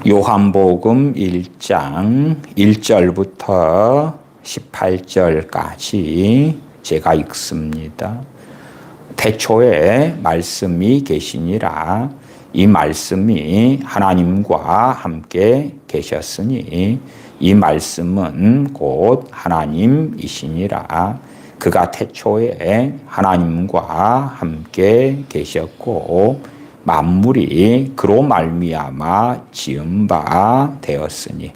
요한복음 1장 1절부터 18절까지 제가 읽습니다. 태초에 말씀이 계시니라. 이 말씀이 하나님과 함께 계셨으니 이 말씀은 곧 하나님이시니라. 그가 태초에 하나님과 함께 계셨고 만물이 그로 말미암아 지은 바 되었으니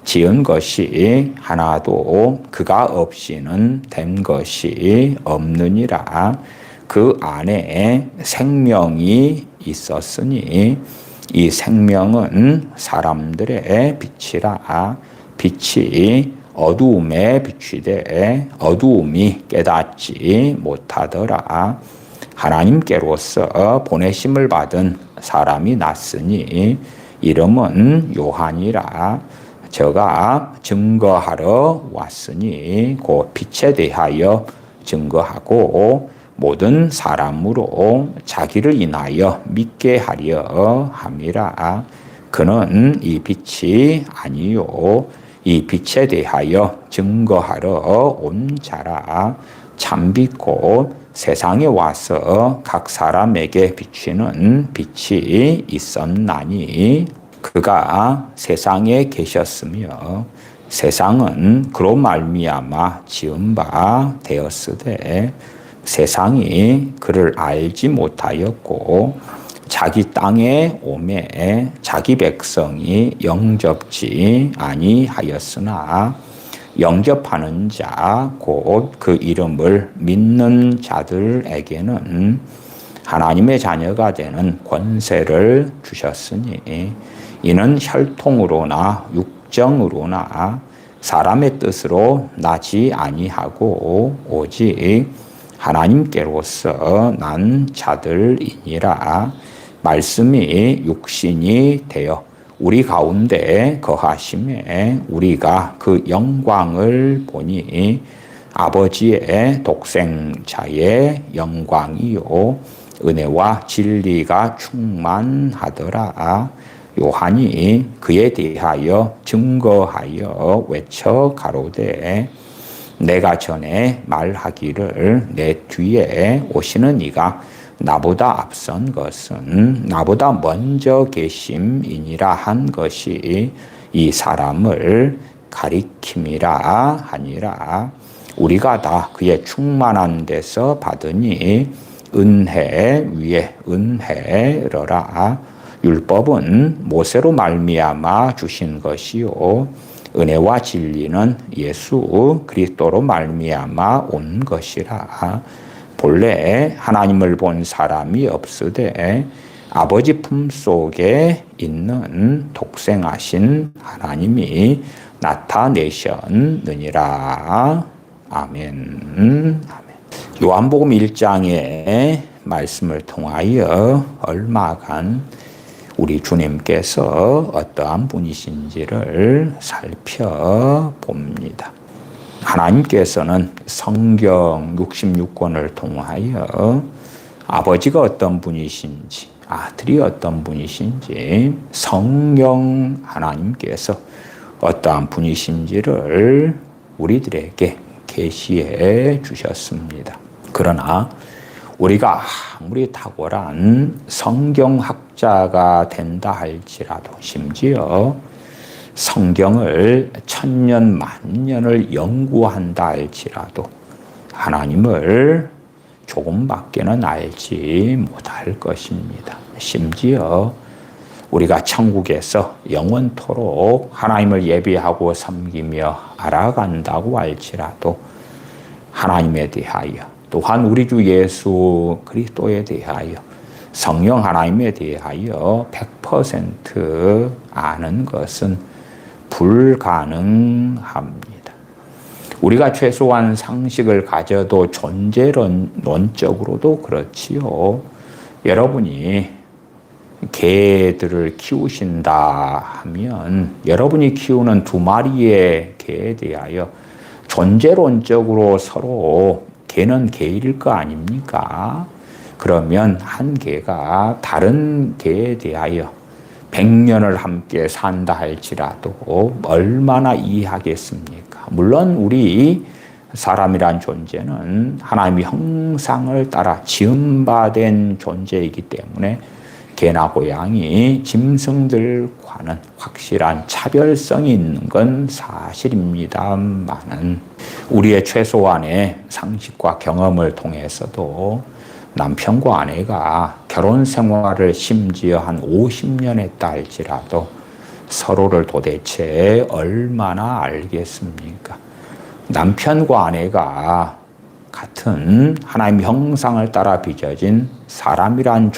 지은 것이 하나도 그가 없이는 된 것이 없느니라. 그 안에 생명이 있었으니 이 생명은 사람들의 빛이라. 빛이 어두움에 비추되 어두움이 깨닫지 못하더라. 하나님께로서 보내심을 받은 사람이 났으니 이름은 요한이라. 저가 증거하러 왔으니 곧 빛에 대하여 증거하고 모든 사람으로 자기를 인하여 믿게 하려 함이라. 그는 이 빛이 아니요 이 빛에 대하여 증거하러 온 자라. 참빛 곧 세상에 와서 각 사람에게 비추는 빛이 있었나니 그가 세상에 계셨으며 세상은 그로 말미암아 지은 바 되었으되 세상이 그를 알지 못하였고 자기 땅에 오매 자기 백성이 영접지 아니하였으나 영접하는 자 곧 그 이름을 믿는 자들에게는 하나님의 자녀가 되는 권세를 주셨으니 이는 혈통으로나 육정으로나 사람의 뜻으로 나지 아니하고 오직 하나님께로서 난 자들이니라. 말씀이 육신이 되어 우리 가운데 거하심에 우리가 그 영광을 보니 아버지의 독생자의 영광이요 은혜와 진리가 충만하더라. 요한이 그에 대하여 증거하여 외쳐 가로되 내가 전에 말하기를 내 뒤에 오시는 이가 나보다 앞선 것은 나보다 먼저 계심이니라 한 것이 이 사람을 가리킴이라 하니라. 우리가 다 그의 충만한 데서 받으니 은혜 위에 은혜러라. 율법은 모세로 말미암아 주신 것이요 은혜와 진리는 예수 그리스도로 말미암아 온 것이라. 본래 하나님을 본 사람이 없으되 아버지 품속에 있는 독생하신 하나님이 나타내셨느니라. 아멘. 요한복음 1장의 말씀을 통하여 얼마간 우리 주님께서 어떠한 분이신지를 살펴봅니다. 하나님께서는 성경 66권을 통하여 아버지가 어떤 분이신지 아들이 어떤 분이신지 성령 하나님께서 어떠한 분이신지를 우리들에게 계시해 주셨습니다. 그러나 우리가 아무리 탁월한 성경학자가 된다 할지라도 심지어 성경을 천년 만년을 연구한다 할지라도 하나님을 조금밖에는 알지 못할 것입니다. 심지어 우리가 천국에서 영원토록 하나님을 예배하고 섬기며 알아간다고 할지라도 하나님에 대하여 또한 우리 주 예수 그리스도에 대하여 성령 하나님에 대하여 100% 아는 것은 불가능합니다. 우리가 최소한 상식을 가져도 존재론적으로도 그렇지요. 여러분이 개들을 키우신다 하면 여러분이 키우는 2마리의 개에 대하여 존재론적으로 서로 개는 개일 거 아닙니까? 그러면 한 개가 다른 개에 대하여 100년을 함께 산다 할지라도 얼마나 이해하겠습니까? 물론 우리 사람이란 존재는 하나님의 형상을 따라 지음받은 존재이기 때문에 개나 고양이, 짐승들과는 확실한 차별성이 있는 건 사실입니다만은 우리의 최소한의 상식과 경험을 통해서도 남편과 아내가 결혼 생활을 심지어 한 50년 했다 할지라도 서로를 도대체 얼마나 알겠습니까? 남편과 아내가 같은 하나님의 형상을 따라 빚어진 사람이란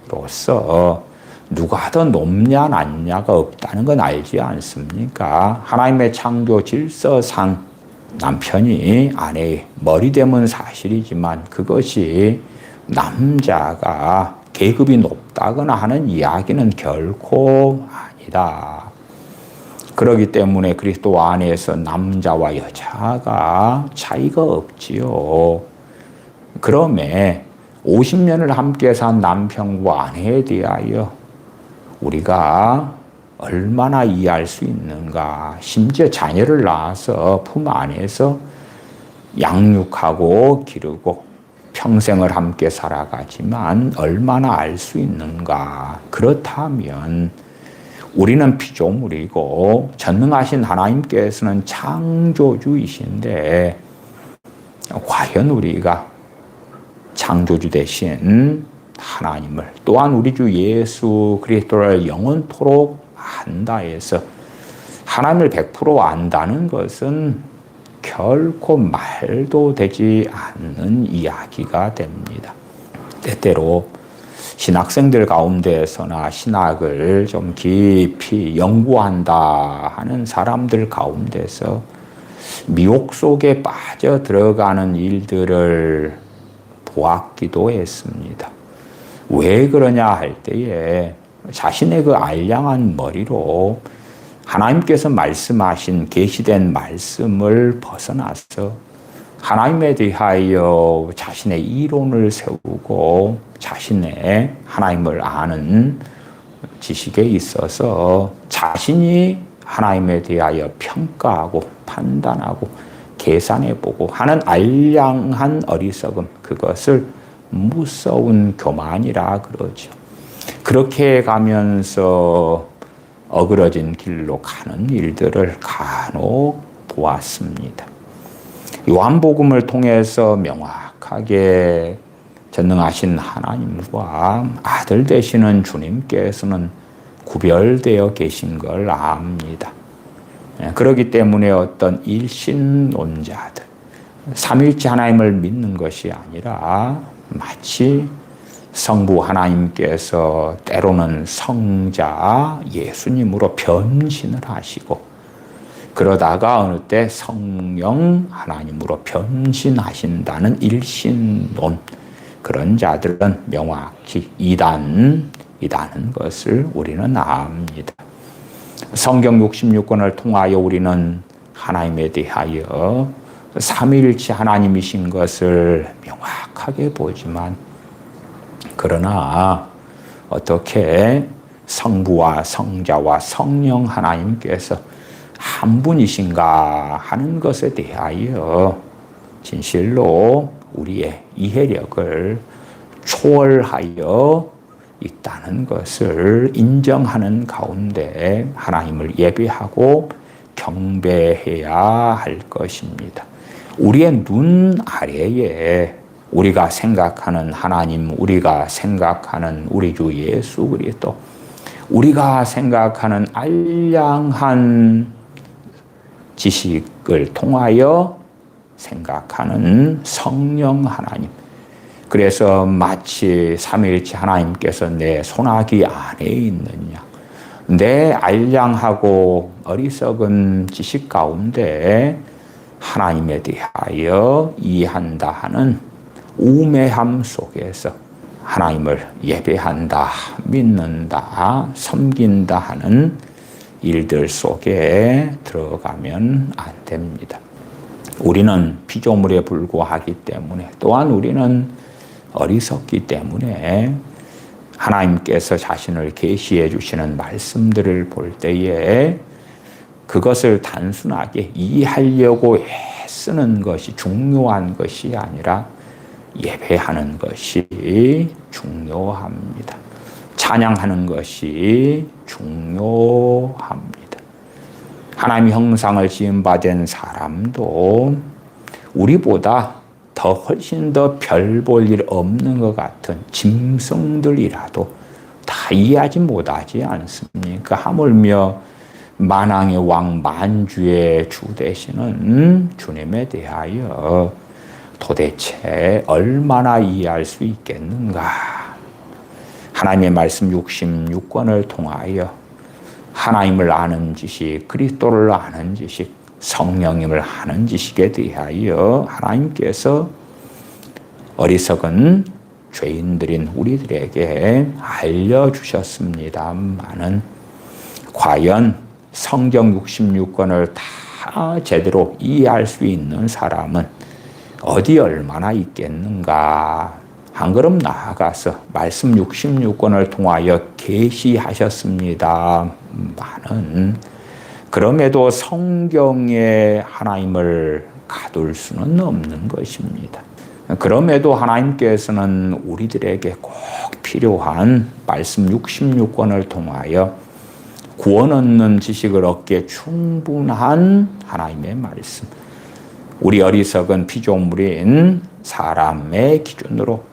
존재로서 누가 더 높냐 낮냐가 없다는 건 알지 않습니까? 하나님의 창조 질서상 남편이 아내의 머리됨은 사실이지만 그것이 남자가 계급이 높다거나 하는 이야기는 결코 아니다. 그렇기 때문에 그리스도 안에서 남자와 여자가 차이가 없지요. 그러면 50년을 함께 산 남편과 아내에 대하여 우리가 얼마나 이해할 수 있는가. 심지어 자녀를 낳아서 품 안에서 양육하고 기르고 평생을 함께 살아가지만 얼마나 알 수 있는가. 그렇다면 우리는 피조물이고 전능하신 하나님께서는 창조주이신데 과연 우리가 창조주 대신 하나님을 또한 우리 주 예수 그리스도를 영원토록 안다 해서 하나님을 100% 안다는 것은 결코 말도 되지 않는 이야기가 됩니다. 때때로 신학생들 가운데서나 신학을 좀 깊이 연구한다 하는 사람들 가운데서 미혹 속에 빠져 들어가는 일들을 보았기도 했습니다. 왜 그러냐 할 때에 자신의 그 알량한 머리로 하나님께서 말씀하신 계시된 말씀을 벗어나서 하나님에 대하여 자신의 이론을 세우고 자신의 하나님을 아는 지식에 있어서 자신이 하나님에 대하여 평가하고 판단하고 계산해보고 하는 알량한 어리석음, 그것을 무서운 교만이라 그러죠. 그렇게 가면서 어그러진 길로 가는 일들을 간혹 보았습니다. 요한복음을 통해서 명확하게 전능하신 하나님과 아들 되시는 주님께서는 구별되어 계신 걸 압니다. 그렇기 때문에 어떤 일신론자들, 삼일체 하나님을 믿는 것이 아니라 마치 성부 하나님께서 때로는 성자 예수님으로 변신을 하시고 그러다가 어느 때 성령 하나님으로 변신하신다는 일신론, 그런 자들은 명확히 이단이라는 것을 우리는 압니다. 성경 66권을 통하여 우리는 하나님에 대하여 삼위일체 하나님이신 것을 명확하게 보지만, 그러나 어떻게 성부와 성자와 성령 하나님께서 한 분이신가 하는 것에 대하여 진실로 우리의 이해력을 초월하여 있다는 것을 인정하는 가운데 하나님을 예배하고 경배해야 할 것입니다. 우리의 눈 아래에 우리가 생각하는 하나님, 우리가 생각하는 우리 주 예수 그리스도, 우리가 생각하는 알량한 지식을 통하여 생각하는 성령 하나님. 그래서 마치 삼위일체 하나님께서 내 손아귀 안에 있느냐, 내 알량하고 어리석은 지식 가운데 하나님에 대하여 이해한다 하는 우매함 속에서 하나님을 예배한다, 믿는다, 섬긴다 하는 일들 속에 들어가면 안 됩니다. 우리는 피조물에 불과하기 때문에, 또한 우리는 어리석기 때문에 하나님께서 자신을 계시해 주시는 말씀들을 볼 때에 그것을 단순하게 이해하려고 애쓰는 것이 중요한 것이 아니라 예배하는 것이 중요합니다. 찬양하는 것이 중요합니다. 하나님의 형상을 지음받은 사람도 우리보다 더 훨씬 더 별 볼 일 없는 것 같은 짐승들이라도 다 이해하지 못하지 않습니까? 하물며 만왕의 왕 만주의 주 되시는 주님에 대하여 도대체 얼마나 이해할 수 있겠는가? 하나님의 말씀 66권을 통하여 하나님을 아는 지식, 그리스도를 아는 지식, 성령님을 아는 지식에 대하여 하나님께서 어리석은 죄인들인 우리들에게 알려주셨습니다마는 과연 성경 66권을 다 제대로 이해할 수 있는 사람은 어디 얼마나 있겠는가? 한 걸음 나아가서 말씀 66권을 통하여 계시하셨습니다마는 그럼에도 성경에 하나님을 가둘 수는 없는 것입니다. 그럼에도 하나님께서는 우리들에게 꼭 필요한 말씀 66권을 통하여 구원 얻는 지식을 얻기에 충분한 하나님의 말씀, 우리 어리석은 피조물인 사람의 기준으로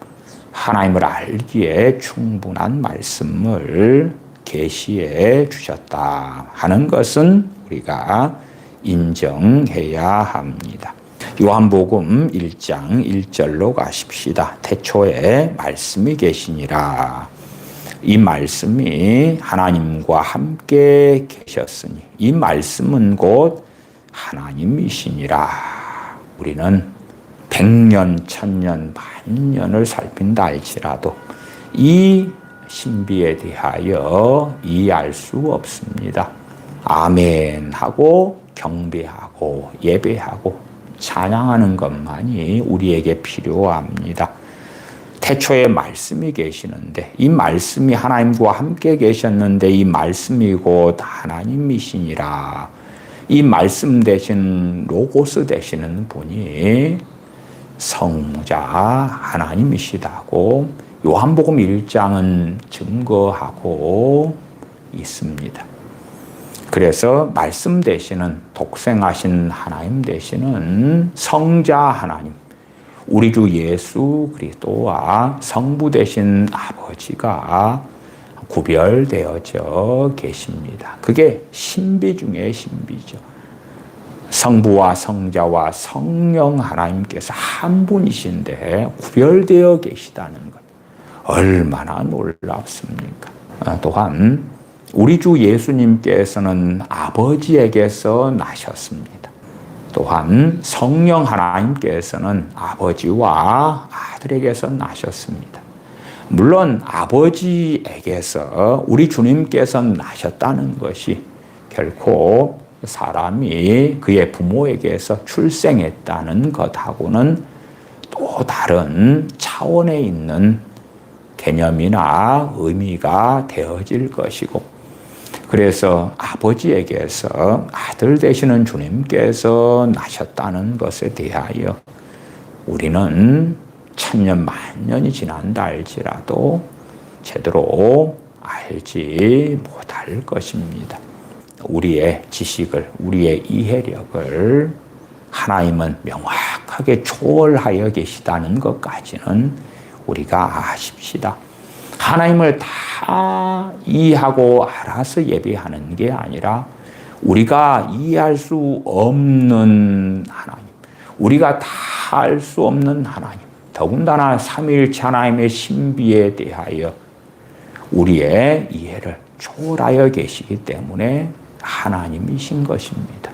하나님을 알기에 충분한 말씀을 계시해 주셨다 하는 것은 우리가 인정해야 합니다. 요한복음 1장 1절로 가십시다. 태초에 말씀이 계시니라. 이 말씀이 하나님과 함께 계셨으니 이 말씀은 곧 하나님이시니라. 우리는 100년, 1000년, 만년을 살핀다 할지라도 이 신비에 대하여 이해할 수 없습니다. 아멘 하고 경배하고 예배하고 찬양하는 것만이 우리에게 필요합니다. 태초에 말씀이 계시는데 이 말씀이 하나님과 함께 계셨는데 이 말씀이 곧 하나님이시니라. 이 말씀 되신 로고스 되시는 분이 성자 하나님이시다고 요한복음 1장은 증거하고 있습니다. 그래서 말씀 되시는 독생하신 하나님 되시는 성자 하나님, 우리 주 예수 그리스도와 성부 되신 아버지가 구별되어져 계십니다. 그게 신비 중에 신비죠. 성부와 성자와 성령 하나님께서 한 분이신데 구별되어 계시다는 것, 얼마나 놀랍습니까? 또한 우리 주 예수님께서는 아버지에게서 나셨습니다. 또한 성령 하나님께서는 아버지와 아들에게서 나셨습니다. 물론 아버지에게서 우리 주님께서 나셨다는 것이 결코 사람이 그의 부모에게서 출생했다는 것하고는 또 다른 차원에 있는 개념이나 의미가 되어질 것이고, 그래서 아버지에게서 아들 되시는 주님께서 나셨다는 것에 대하여 우리는 천년 만년이 지난다 할지라도 제대로 알지 못할 것입니다. 우리의 지식을, 우리의 이해력을 하나님은 명확하게 초월하여 계시다는 것까지는 우리가 아십시다. 하나님을 다 이해하고 알아서 예배하는 게 아니라 우리가 이해할 수 없는 하나님, 우리가 다 알 수 없는 하나님, 더군다나 삼위일체 하나님의 신비에 대하여 우리의 이해를 초월하여 계시기 때문에 하나님이신 것입니다.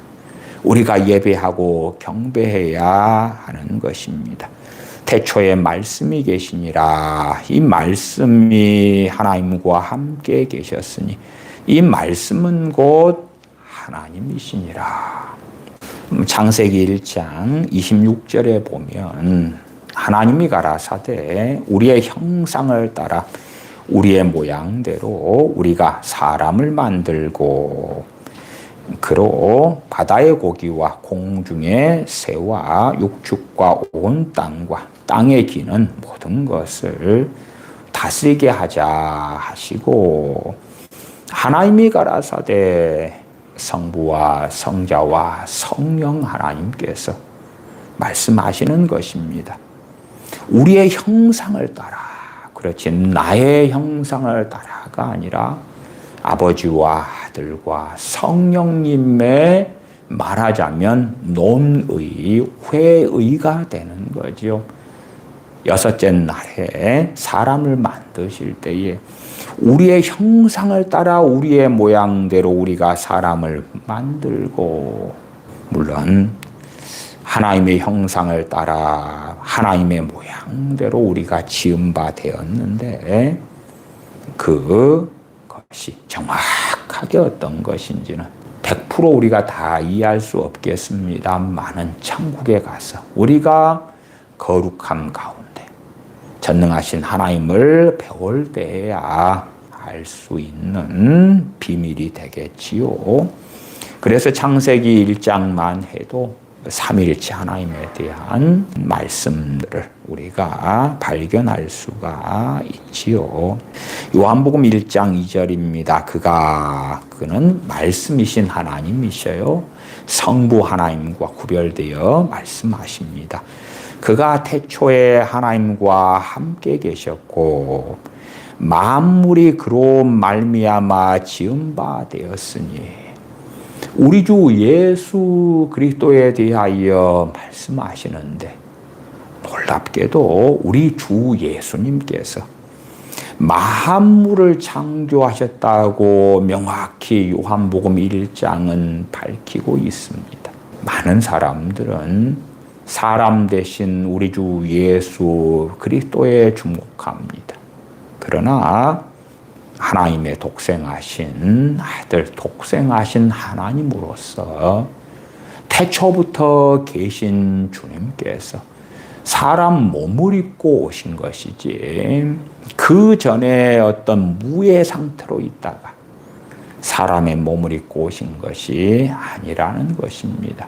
우리가 예배하고 경배해야 하는 것입니다. 태초에 말씀이 계시니라. 이 말씀이 하나님과 함께 계셨으니 이 말씀은 곧 하나님이시니라. 창세기 1장 26절에 보면 하나님이 가라사대 우리의 형상을 따라 우리의 모양대로 우리가 사람을 만들고 그로 바다의 고기와 공중의 새와 육축과 온 땅과 땅에 기는 모든 것을 다스리게 하자 하시고, 하나님이 가라사대 성부와 성자와 성령 하나님께서 말씀하시는 것입니다. 우리의 형상을 따라, 그렇지 나의 형상을 따라가 아니라 아버지와 아들과 성령님의 말하자면 논의, 회의가 되는 거죠. 여섯째 날에 사람을 만드실 때에 우리의 형상을 따라 우리의 모양대로 우리가 사람을 만들고, 물론 하나님의 형상을 따라 하나님의 모양대로 우리가 지은 바 되었는데, 그것이 정확하게 어떤 것인지는 100% 우리가 다 이해할 수 없겠습니다만은 천국에 가서 우리가 거룩함 가운데 전능하신 하나님을 배울 때야 알 수 있는 비밀이 되겠지요. 그래서 창세기 1장만 해도 삼위일체 하나님에 대한 말씀들을 우리가 발견할 수가 있지요. 요한복음 1장 2절입니다. 그는 말씀이신 하나님이셔요. 성부 하나님과 구별되어 말씀하십니다. 그가 태초에 하나님과 함께 계셨고 만물이 그로 말미암아 지은 바 되었으니, 우리 주 예수 그리스도에 대하여 말씀하시는데, 놀랍게도 우리 주 예수님께서 만물을 창조하셨다고 명확히 요한복음 1장은 밝히고 있습니다. 많은 사람들은 사람 대신 우리 주 예수 그리스도에 주목합니다. 그러나 하나님의 독생하신 아들, 독생하신 하나님으로서 태초부터 계신 주님께서 사람 몸을 입고 오신 것이지, 그 전에 어떤 무의 상태로 있다가 사람의 몸을 입고 오신 것이 아니라는 것입니다.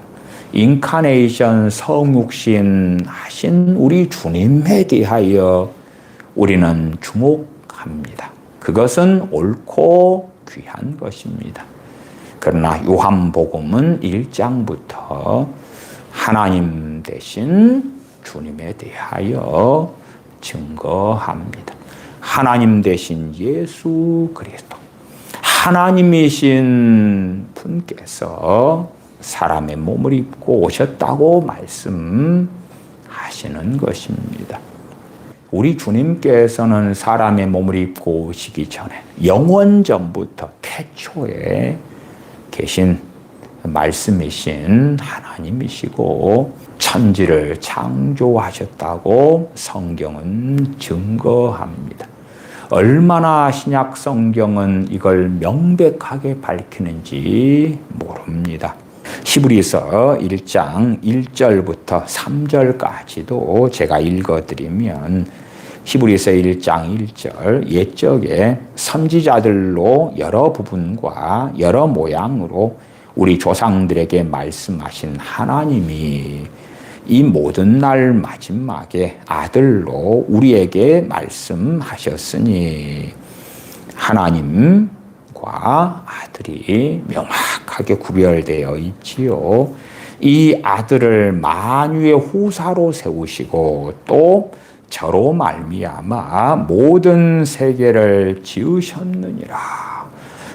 인카네이션, 성육신 하신 우리 주님에 대하여 우리는 주목합니다. 그것은 옳고 귀한 것입니다. 그러나 요한복음은 1장부터 하나님 대신 주님에 대하여 증거합니다. 하나님 대신 예수 그리스도, 하나님이신 분께서 사람의 몸을 입고 오셨다고 말씀하시는 것입니다. 우리 주님께서는 사람의 몸을 입고 오시기 전에 영원전부터 태초에 계신 말씀이신 하나님이시고 천지를 창조하셨다고 성경은 증거합니다. 얼마나 신약 성경은 이걸 명백하게 밝히는지 모릅니다. 히브리서 1장 1절부터 3절까지도 제가 읽어드리면, 히브리서 1장 1절, 옛적에 선지자들로 여러 부분과 여러 모양으로 우리 조상들에게 말씀하신 하나님이 이 모든 날 마지막에 아들로 우리에게 말씀하셨으니, 하나님과 아들이 명확하게 구별되어 있지요. 이 아들을 만유의 후사로 세우시고 또 저로 말미암아 모든 세계를 지으셨느니라.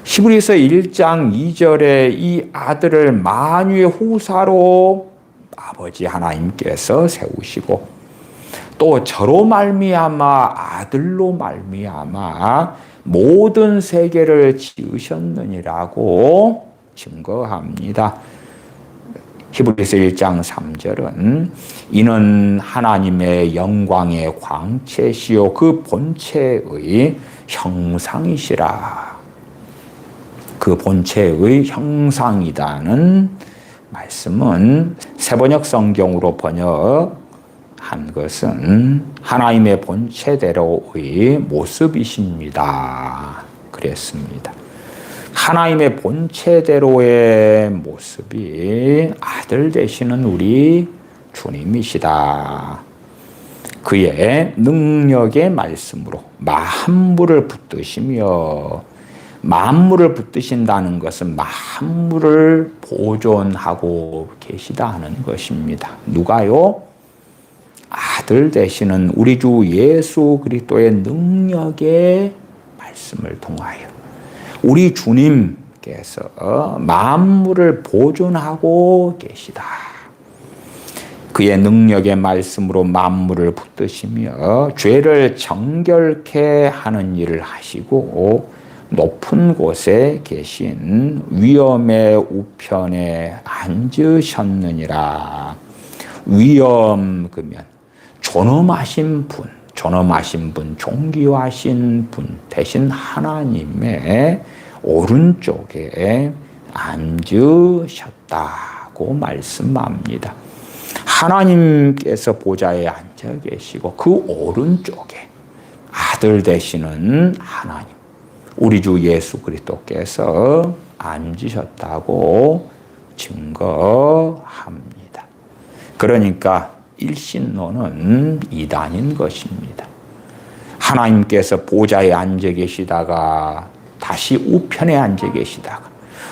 히브리서 1장 2절에 이 아들을 만유의 후사로 아버지 하나님께서 세우시고 또 저로 말미암아 아들로 말미암아 모든 세계를 지으셨느니라고 증거합니다. 히브리서 1장 3절은 이는 하나님의 영광의 광채시요 그 본체의 형상이시라. 그 본체의 형상이다는 말씀은 세번역 성경으로 번역한 한 것은 하나님의 본체대로의 모습이십니다. 그랬습니다. 하나님의 본체대로의 모습이 아들 되시는 우리 주님이시다. 그의 능력의 말씀으로 만물을 붙드시며, 만물을 붙드신다는 것은 만물을 보존하고 계시다 하는 것입니다. 누가요? 아들 되시는 우리 주 예수 그리스도의 능력의 말씀을 통하여 우리 주님께서 만물을 보존하고 계시다. 그의 능력의 말씀으로 만물을 붙드시며 죄를 정결케 하는 일을 하시고 높은 곳에 계신 위엄의 우편에 앉으셨느니라. 위엄 그러면 존엄하신 분, 존귀하신 분 대신 하나님의 오른쪽에 앉으셨다고 말씀합니다. 하나님께서 보좌에 앉아 계시고 그 오른쪽에 아들 되시는 하나님, 우리 주 예수 그리스도께서 앉으셨다고 증거합니다. 그러니까 일신론은 이단인 것입니다. 하나님께서 보좌에 앉아 계시다가 다시 우편에 앉아 계시다가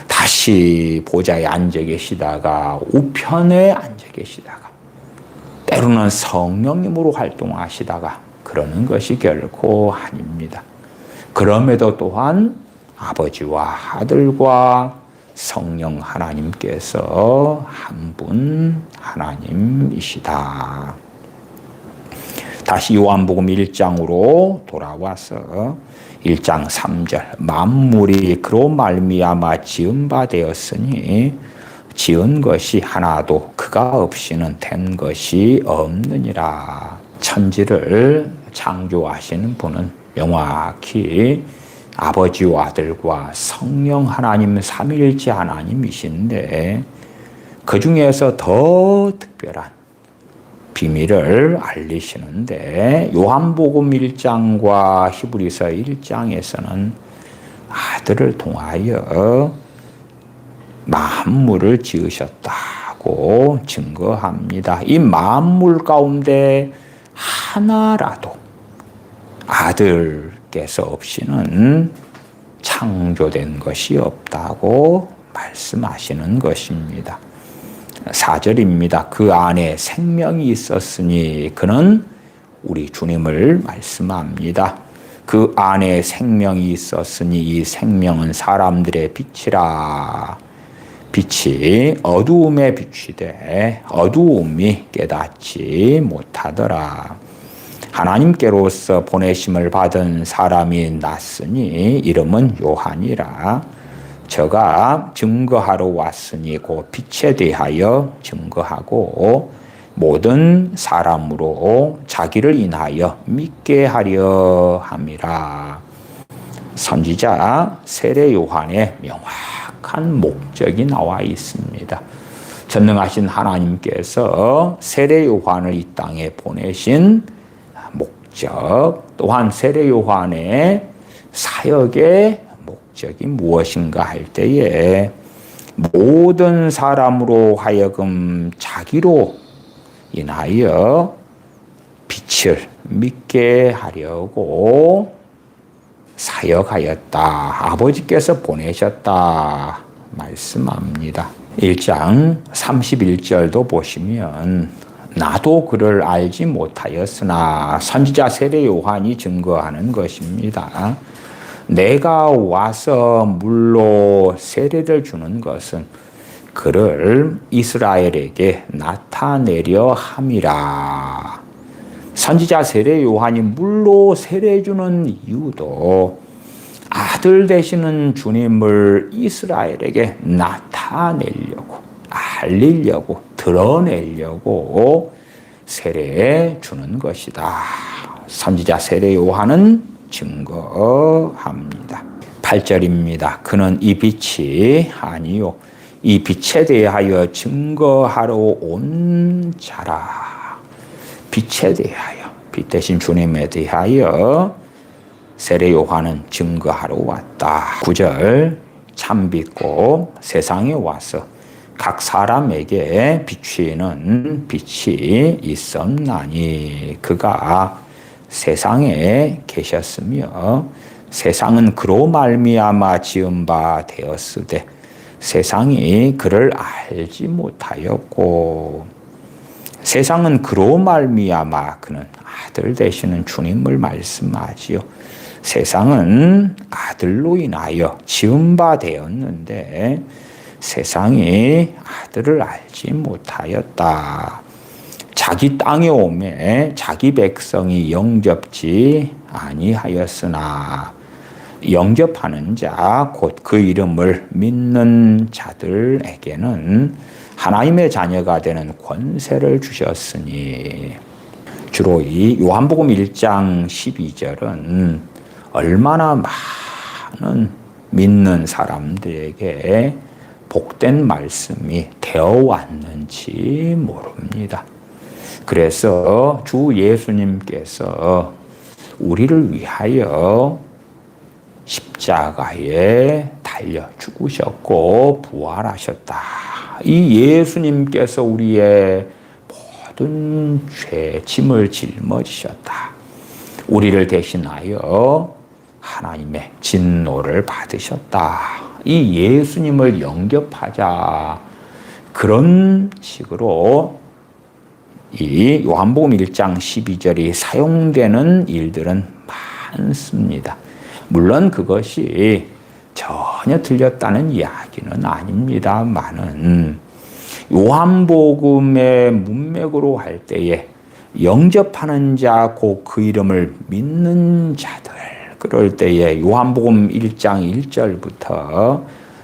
다시 보좌에 앉아 계시다가 우편에 앉아 계시다가 때로는 성령님으로 활동하시다가 그러는 것이 결코 아닙니다. 그럼에도 또한 아버지와 아들과 성령 하나님께서 한 분 하나님이시다. 다시 요한복음 1장으로 돌아와서 1장 3절 만물이 그로 말미암아 지은 바 되었으니 지은 것이 하나도 그가 없이는 된 것이 없느니라. 천지를 창조하시는 분은 명확히 아버지와 아들과 성령 하나님 삼위일체 하나님이신데 그 중에서 더 특별한 비밀을 알리시는데 요한복음 1장과 히브리서 1장에서는 아들을 통하여 만물을 지으셨다고 증거합니다. 이 만물 가운데 하나라도 아들께서 없이는 창조된 것이 없다고 말씀하시는 것입니다. 4절입니다. 그 안에 생명이 있었으니 그는 우리 주님을 말씀합니다. 그 안에 생명이 있었으니 이 생명은 사람들의 빛이라. 빛이 어두움에 비추되 어두움이 깨닫지 못하더라. 하나님께로서 보내심을 받은 사람이 났으니 이름은 요한이라. 저가 증거하러 왔으니 그 빛에 대하여 증거하고 모든 사람으로 자기를 인하여 믿게 하려 함이라. 선지자 세례 요한의 명확한 목적이 나와 있습니다. 전능하신 하나님께서 세례 요한을 이 땅에 보내신 목적, 또한 세례 요한의 사역의 목적이 무엇인가 할 때에 모든 사람으로 하여금 자기로 인하여 빛을 믿게 하려고 사역하였다. 아버지께서 보내셨다 말씀합니다. 1장 31절도 보시면 나도 그를 알지 못하였으나 선지자 세례 요한이 증거하는 것입니다. 내가 와서 물로 세례를 주는 것은 그를 이스라엘에게 나타내려 함이라. 선지자 세례 요한이 물로 세례 주는 이유도 아들 되시는 주님을 이스라엘에게 나타내려고, 알리려고, 드러내려고 세례 주는 것이다. 선지자 세례 요한은 증거합니다. 8절입니다. 그는 이 빛이 아니요 이 빛에 대하여 증거하러 온 자라. 빛에 대하여, 빛 대신 주님에 대하여 세례 요한은 증거하러 왔다. 9절 참빛고 세상에 와서 각 사람에게 비추이는 빛이 있었나니 그가 세상에 계셨으며 세상은 그로 말미암아 지은 바 되었으되 세상이 그를 알지 못하였고 세상은 그로 말미암아 그는 아들 되시는 주님을 말씀하지요. 세상은 아들로 인하여 지은 바 되었는데 세상이 아들을 알지 못하였다. 자기 땅에 오매 자기 백성이 영접지 아니하였으나 영접하는 자 곧 그 이름을 믿는 자들에게는 하나님의 자녀가 되는 권세를 주셨으니 주로 이 요한복음 1장 12절은 얼마나 많은 믿는 사람들에게 복된 말씀이 되어 왔는지 모릅니다. 그래서 주 예수님께서 우리를 위하여 십자가에 달려 죽으셨고 부활하셨다. 이 예수님께서 우리의 모든 죄 짐을 짊어지셨다. 우리를 대신하여 하나님의 진노를 받으셨다. 이 예수님을 영접하자. 그런 식으로 이 요한복음 1장 12절이 사용되는 일들은 많습니다. 물론 그것이 전혀 틀렸다는 이야기는 아닙니다만은 요한복음의 문맥으로 할 때에 영접하는 자 곧 그 이름을 믿는 자들 그럴 때에 요한복음 1장 1절부터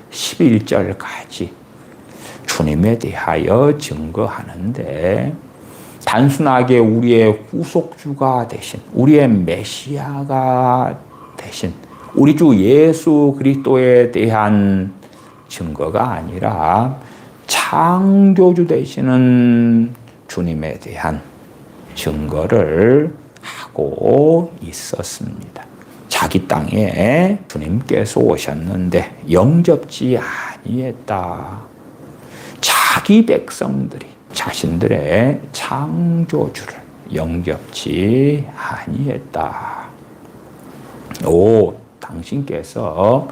11절까지 주님에 대하여 증거하는데 단순하게 우리의 후속주가 되신 우리의 메시아가 되신 우리 주 예수 그리스도에 대한 증거가 아니라 창조주 되시는 주님에 대한 증거를 하고 있었습니다. 자기 땅에 주님께서 오셨는데 영접지 아니했다. 자기 백성들이 자신들의 창조주를 영접지 아니했다. 오, 당신께서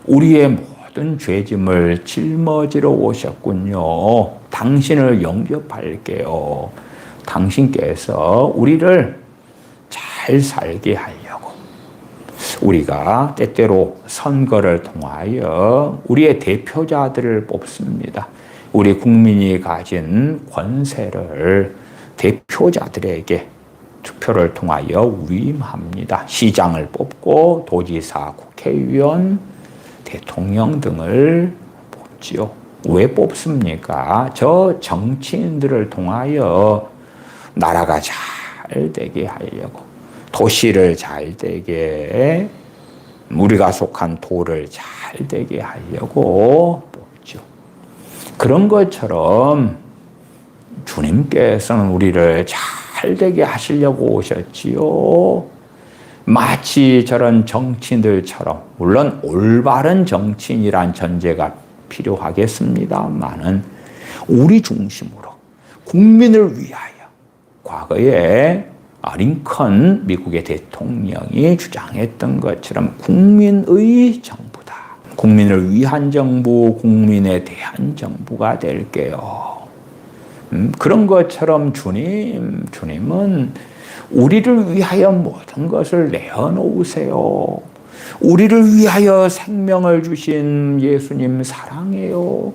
우리의 모든 죄짐을 짊어지러 오셨군요. 당신을 영접할게요. 당신께서 우리를 잘 살게 하려고 우리가 때때로 선거를 통하여 우리의 대표자들을 뽑습니다. 우리 국민이 가진 권세를 대표자들에게 투표를 통하여 위임합니다. 시장을 뽑고 도지사, 국회의원, 대통령 등을 뽑지요. 왜 뽑습니까? 저 정치인들을 통하여 나라가 잘 되게 하려고 도시를 잘 되게 우리가 속한 도를 잘 되게 하려고 뽑죠. 그런 것처럼 주님께서는 우리를 잘 되게 하시려고 오셨지요. 마치 저런 정치인들처럼 물론 올바른 정치인이란 전제가 필요하겠습니다만은 우리 중심으로 국민을 위하여 과거에 링컨 미국의 대통령이 주장했던 것처럼 국민의 정부다. 국민을 위한 정부, 국민에 대한 정부가 될게요. 그런 것처럼 주님은 우리를 위하여 모든 것을 내어놓으세요. 우리를 위하여 생명을 주신 예수님 사랑해요.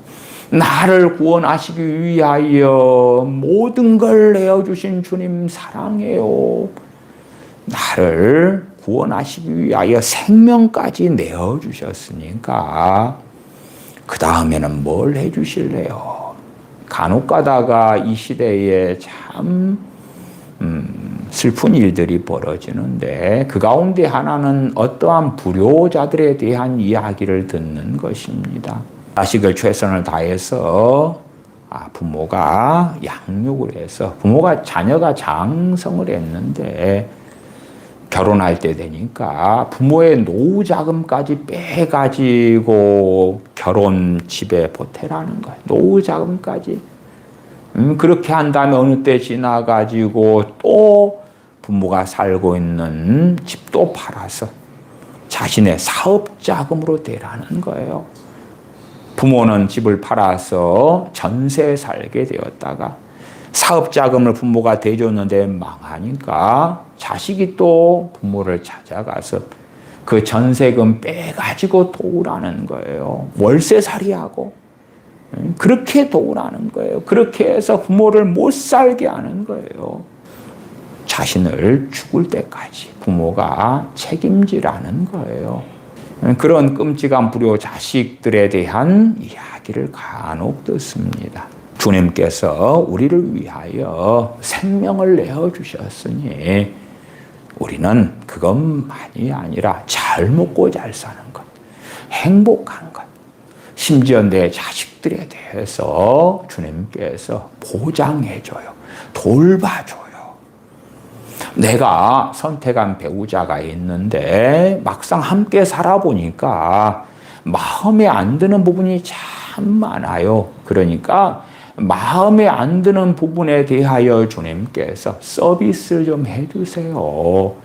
나를 구원하시기 위하여 모든 걸 내어주신 주님 사랑해요. 나를 구원하시기 위하여 생명까지 내어주셨으니까 그 다음에는 뭘 해주실래요? 간혹 가다가 이 시대에 참 슬픈 일들이 벌어지는데 그 가운데 하나는 어떠한 불효자들에 대한 이야기를 듣는 것입니다. 자식을 최선을 다해서 부모가 양육을 해서 자녀가 장성을 했는데 결혼할 때 되니까 부모의 노후 자금까지 빼가지고 결혼 집에 보태라는 거예요. 노후 자금까지. 그렇게 한 다음에 어느 때 지나가지고 또 부모가 살고 있는 집도 팔아서 자신의 사업 자금으로 대라는 거예요. 부모는 집을 팔아서 전세 살게 되었다가 사업 자금을 부모가 대줬는데 망하니까 자식이 또 부모를 찾아가서 그 전세금 빼가지고 도우라는 거예요. 월세살이하고 그렇게 도우라는 거예요. 그렇게 해서 부모를 못 살게 하는 거예요. 자신을 죽을 때까지 부모가 책임지라는 거예요. 그런 끔찍한 불효 자식들에 대한 이야기를 간혹 듣습니다. 주님께서 우리를 위하여 생명을 내어주셨으니 우리는 그것만이 아니라 잘 먹고 잘 사는 것, 행복한 것, 심지어 내 자식들에 대해서 주님께서 보장해줘요. 돌봐줘요. 내가 선택한 배우자가 있는데 막상 함께 살아보니까 마음에 안 드는 부분이 참 많아요. 그러니까 마음에 안 드는 부분에 대하여 주님께서 서비스를 좀 해주세요.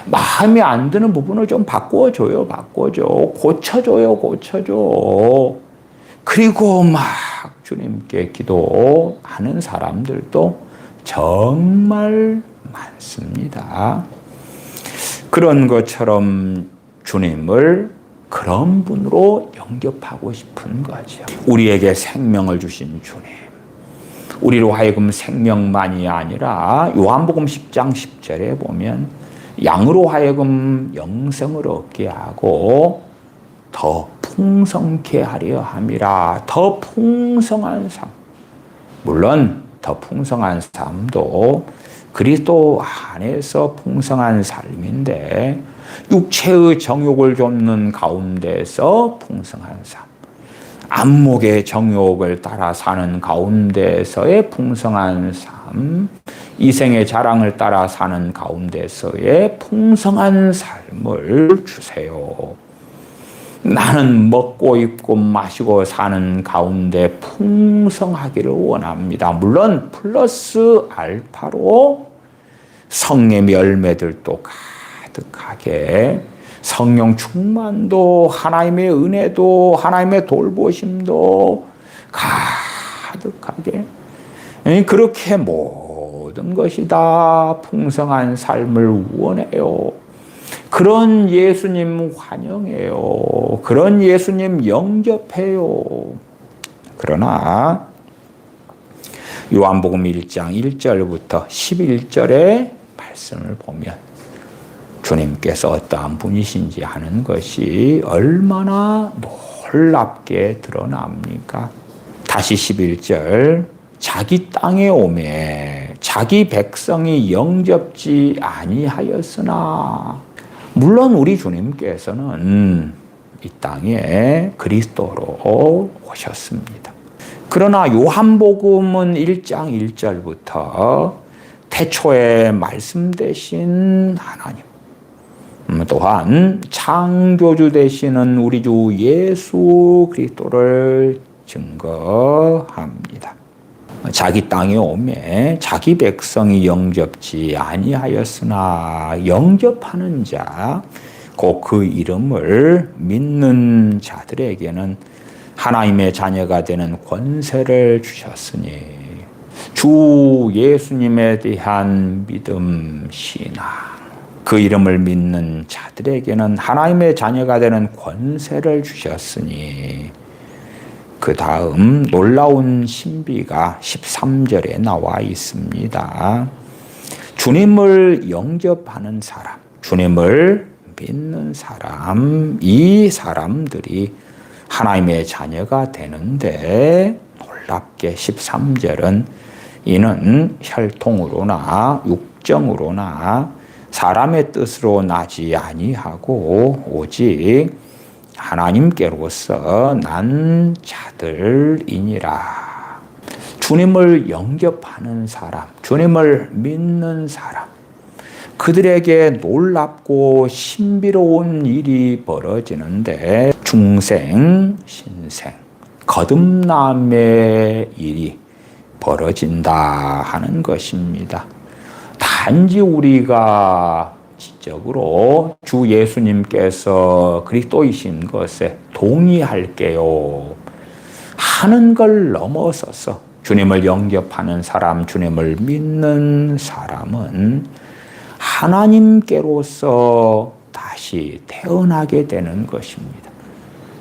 마음에 안 드는 부분을 좀 바꿔줘요. 고쳐줘. 그리고 막 주님께 기도하는 사람들도 정말 많습니다. 그런 것처럼 주님을 그런 분으로 영접하고 싶은 거죠. 우리에게 생명을 주신 주님. 우리로 하여금 생명만이 아니라 요한복음 10장 10절에 보면 양으로 하여금 영생을 얻게 하고 더 풍성케 하려 함이라. 더 풍성한 삶. 물론 더 풍성한 삶도 그리스도 안에서 풍성한 삶인데 육체의 정욕을 좇는 가운데서 풍성한 삶, 안목의 정욕을 따라 사는 가운데서의 풍성한 삶, 이생의 자랑을 따라 사는 가운데서의 풍성한 삶을 주세요. 나는 먹고 입고 마시고 사는 가운데 풍성하기를 원합니다. 물론 플러스 알파로 성령의 열매들도 가득하게, 성령 충만도, 하나님의 은혜도, 하나님의 돌보심도 가득하게, 그렇게 모든 것이 다 풍성한 삶을 원해요. 그런 예수님 환영해요. 그런 예수님 영접해요. 그러나 요한복음 1장 1절부터 11절의 말씀을 보면 주님께서 어떠한 분이신지 하는 것이 얼마나 놀랍게 드러납니까? 다시 11절, 자기 땅에 오매 자기 백성이 영접지 아니하였으나. 물론 우리 주님께서는 이 땅에 그리스도로 오셨습니다. 그러나 요한복음은 1장 1절부터 태초에 말씀 되신 하나님, 또한 창조주 되시는 우리 주 예수 그리스도를 증거합니다. 자기 땅에 오매 자기 백성이 영접지 아니하였으나 영접하는 자, 곧 그 이름을 믿는 자들에게는 하나님의 자녀가 되는 권세를 주셨으니. 주 예수님에 대한 믿음, 신앙, 그 이름을 믿는 자들에게는 하나님의 자녀가 되는 권세를 주셨으니. 그 다음 놀라운 신비가 13절에 나와 있습니다. 주님을 영접하는 사람, 주님을 믿는 사람, 이 사람들이 하나님의 자녀가 되는데 놀랍게 13절은 이는 혈통으로나 육정으로나 사람의 뜻으로 나지 아니하고 오직 하나님께로서 난 자들이니라. 주님을 영접하는 사람, 주님을 믿는 사람, 그들에게 놀랍고 신비로운 일이 벌어지는데 중생, 신생, 거듭남의 일이 벌어진다 하는 것입니다. 단지 우리가 지적으로 주 예수님께서 그리스도이신 것에 동의할게요 하는 걸 넘어서서 주님을 영접하는 사람, 주님을 믿는 사람은 하나님께로서 다시 태어나게 되는 것입니다.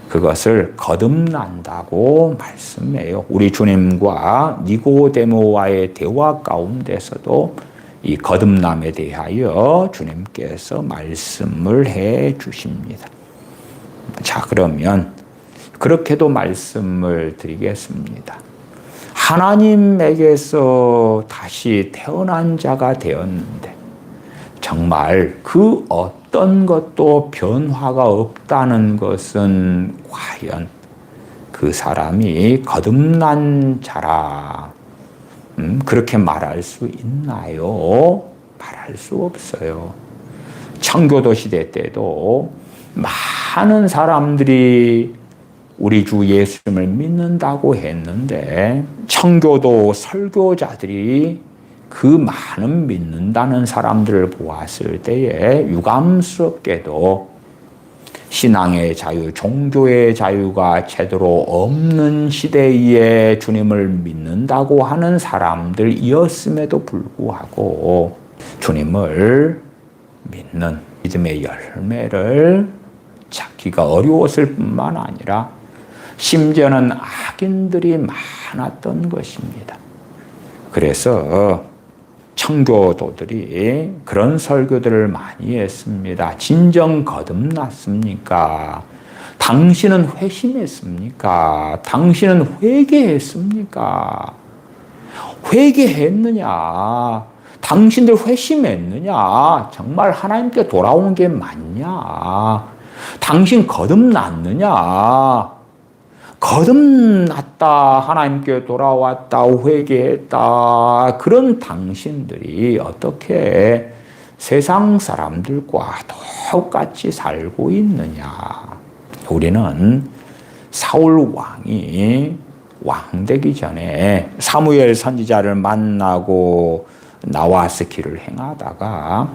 그것을 거듭난다고 말씀해요. 우리 주님과 니고데모와의 대화 가운데서도 이 거듭남에 대하여 주님께서 말씀을 해 주십니다. 자, 그러면 그렇게도 말씀을 드리겠습니다. 하나님에게서 다시 태어난 자가 되었는데 정말 그 어떤 것도 변화가 없다는 것은 과연 그 사람이 거듭난 자라 그렇게 말할 수 있나요? 말할 수 없어요. 청교도 시대 때도 많은 사람들이 우리 주 예수님을 믿는다고 했는데 청교도 설교자들이 그 많은 믿는다는 사람들을 보았을 때에 유감스럽게도 신앙의 자유, 종교의 자유가 제대로 없는 시대에 주님을 믿는다고 하는 사람들이었음에도 불구하고 주님을 믿는 믿음의 열매를 찾기가 어려웠을 뿐만 아니라 심지어는 악인들이 많았던 것입니다. 그래서 청교도들이 그런 설교들을 많이 했습니다. 진정 거듭났습니까? 당신은 회심했습니까? 당신은 회개했습니까? 회개했느냐? 당신들 회심했느냐? 정말 하나님께 돌아온 게 맞냐? 당신 거듭났느냐? 거듭났다, 하나님께 돌아왔다, 회개했다. 그런 당신들이 어떻게 세상 사람들과 똑같이 살고 있느냐. 우리는 사울 왕이 왕 되기 전에 사무엘 선지자를 만나고 나와서 길을 행하다가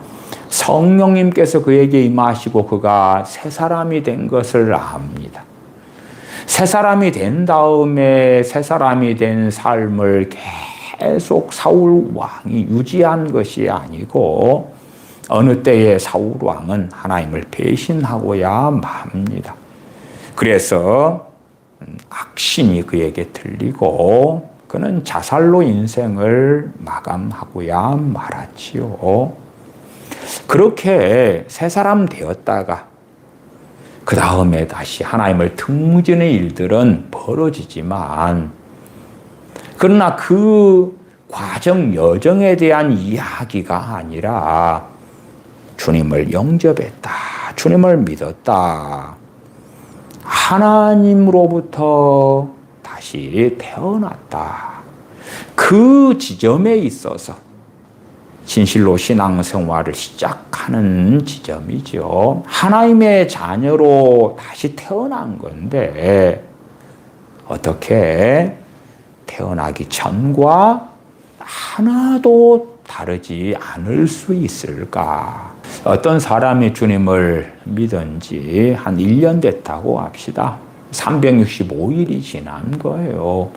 성령님께서 그에게 임하시고 그가 새 사람이 된 것을 압니다. 새 사람이 된 다음에 새 사람이 된 삶을 계속 사울 왕이 유지한 것이 아니고 어느 때에 사울 왕은 하나님을 배신하고야 맙니다. 그래서 악신이 그에게 들리고 그는 자살로 인생을 마감하고야 말았지요. 그렇게 새 사람 되었다가 그 다음에 다시 하나님을 등지는 일들은 벌어지지만 그러나 그 과정 여정에 대한 이야기가 아니라 주님을 영접했다, 주님을 믿었다, 하나님으로부터 다시 태어났다, 그 지점에 있어서 진실로 신앙생활을 시작하는 지점이죠. 하나님의 자녀로 다시 태어난 건데 어떻게 태어나기 전과 하나도 다르지 않을 수 있을까? 어떤 사람이 주님을 믿은 지 한 1년 됐다고 합시다. 365일이 지난 거예요.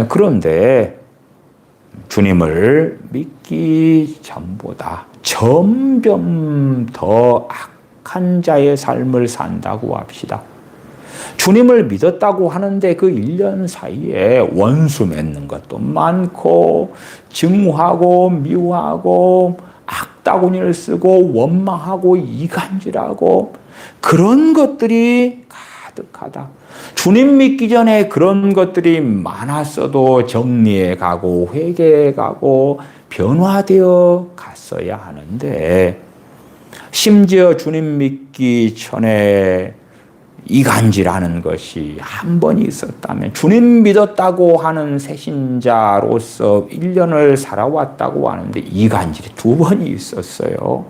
그런데 주님을 믿기 전보다 점점 더 악한 자의 삶을 산다고 합시다. 주님을 믿었다고 하는데 그 1년 사이에 원수 맺는 것도 많고 증오하고 미워하고 악다구니를 쓰고 원망하고 이간질하고 그런 것들이 가득하다. 주님 믿기 전에 그런 것들이 많았어도 정리해 가고 회개해 가고 변화되어 갔어야 하는데 심지어 주님 믿기 전에 이간질하는 것이 한 번이 있었다면, 주님 믿었다고 하는 새신자로서 1년을 살아왔다고 하는데 이간질이 2번이 있었어요.